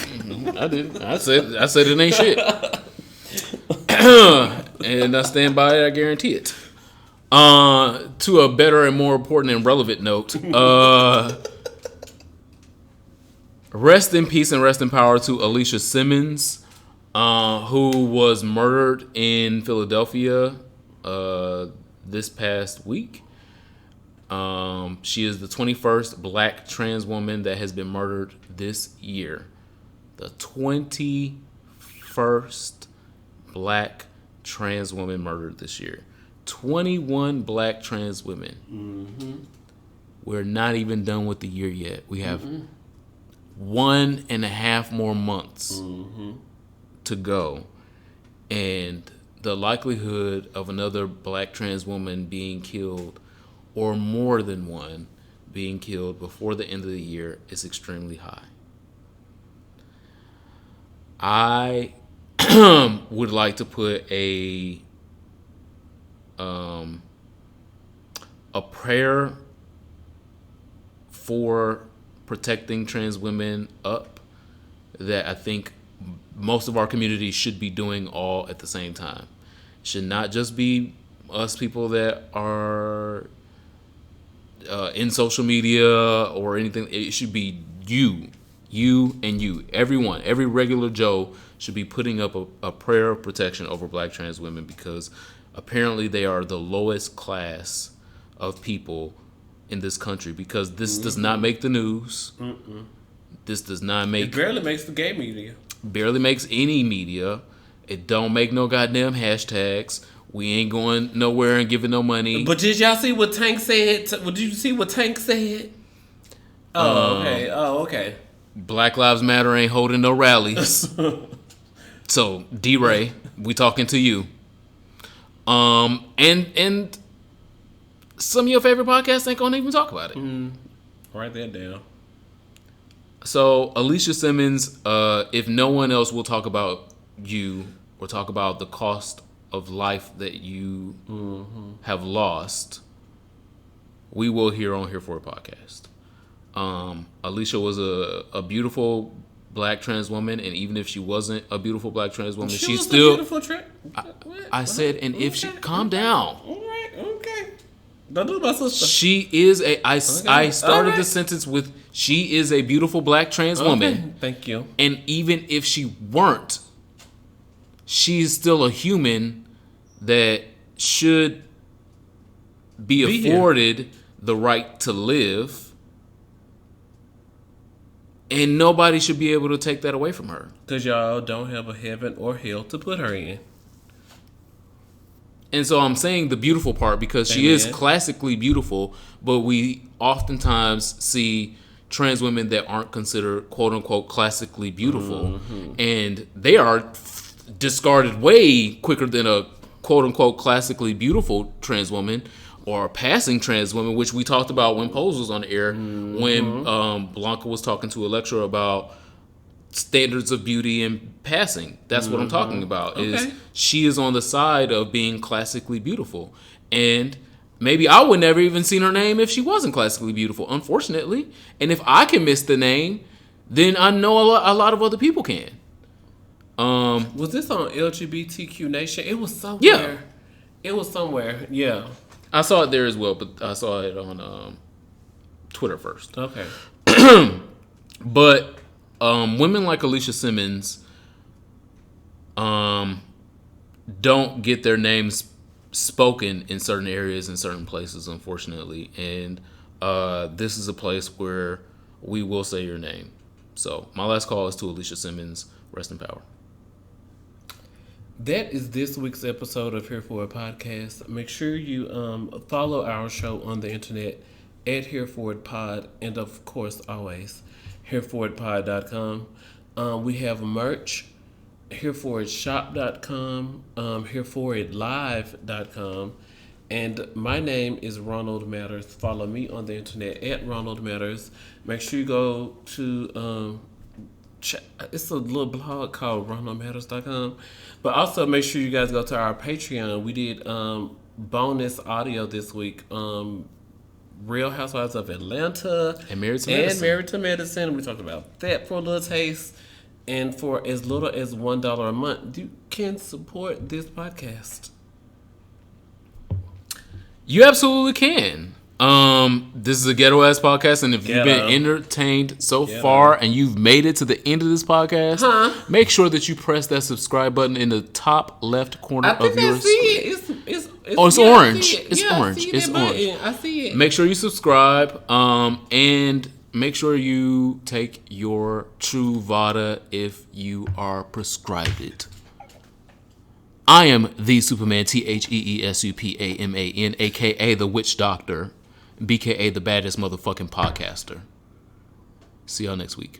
I didn't. I said it ain't shit. And I stand by it. I guarantee it. To a better and more important and relevant note, rest in peace and rest in power to Alicia Simmons, who was murdered in Philadelphia this past week. She is the 21st black trans woman that has been murdered this year. The 21st black trans woman murdered this year. 21 black trans women. Mm-hmm. We're not even done with the year yet. We have 1.5 more months to go. And the likelihood of another black trans woman being killed, or more than one being killed before the end of the year, is extremely high. I would like to put a prayer for protecting trans women up that I think most of our community should be doing all at the same time. It should not just be us people that are in social media or anything. It should be you, and you. Everyone, every regular Joe should be putting up a prayer of protection over black trans women, because apparently they are the lowest class of people in this country, because this does not make the news. This does not make... It barely makes the gay media. Barely makes any media. It don't make no goddamn hashtags. We ain't going nowhere and giving no money. But did y'all see what Tank said? Did you see what Tank said? Oh, okay. Black Lives Matter ain't holding no rallies. So, D-Ray, we talking to you. And some of your favorite podcasts ain't gonna even talk about it. Write that down. So, Alicia Simmons, if no one else will talk about you or talk about the cost of life that you have lost, we will here on Here For It podcast. Alicia was a beautiful black trans woman, and even if she wasn't a beautiful black trans woman, she's still a beautiful I said, and if she calm down. All right, okay. Don't do my sister. She is I started the sentence with, she is a beautiful black trans woman. Thank you. And even if she weren't, she's still a human that should be afforded the right to live. And nobody should be able to take that away from her. Because y'all don't have a heaven or hell to put her in. And so I'm saying the beautiful part, because she is classically beautiful, but we oftentimes see trans women that aren't considered quote unquote classically beautiful. And they are discarded way quicker than a quote unquote classically beautiful trans woman or a passing trans woman, which we talked about when Pose was on the air, when Blanca was talking to Electra about standards of beauty and passing. That's what I'm talking about. Is she is on the side of being classically beautiful. And maybe I would never even seen her name if she wasn't classically beautiful, unfortunately. And if I can miss the name, then I know a lot of other people can. Was this on LGBTQ Nation? It was somewhere. Yeah. It was somewhere. Yeah. I saw it there as well, but I saw it on Twitter first. Okay. But women like Alicia Simmons don't get their names spoken in certain areas and certain places, unfortunately. And this is a place where we will say your name. So my last call is to Alicia Simmons. Rest in power. That is this week's episode of Here For It podcast. Make sure you follow our show on the internet at Here For It Pod, and of course always hereforitpod.com. We have merch, hereforitshop.com, hereforitlive.com, And my name is Ronald Matters. Follow me on the internet at Ronald Matters. Make sure you go to it's a little blog called ronaldmatters.com. But also make sure you guys go to our Patreon. We did bonus audio this week. Real Housewives of Atlanta And Married to Medicine. Married to Medicine. We talked about that for a little taste. And for as little as $1 a month, you can support this podcast. You absolutely can. This is a ghetto ass podcast, and if you've been entertained so far and you've made it to the end of this podcast, make sure that you press that subscribe button in the top left corner of your screen. It's orange. It's orange. It's orange. I see it. Make sure you subscribe, and make sure you take your Truvada if you are prescribed it. I am the Superman, TheeSupaman, aka the Witch Doctor, BKA the baddest motherfucking podcaster. See y'all next week.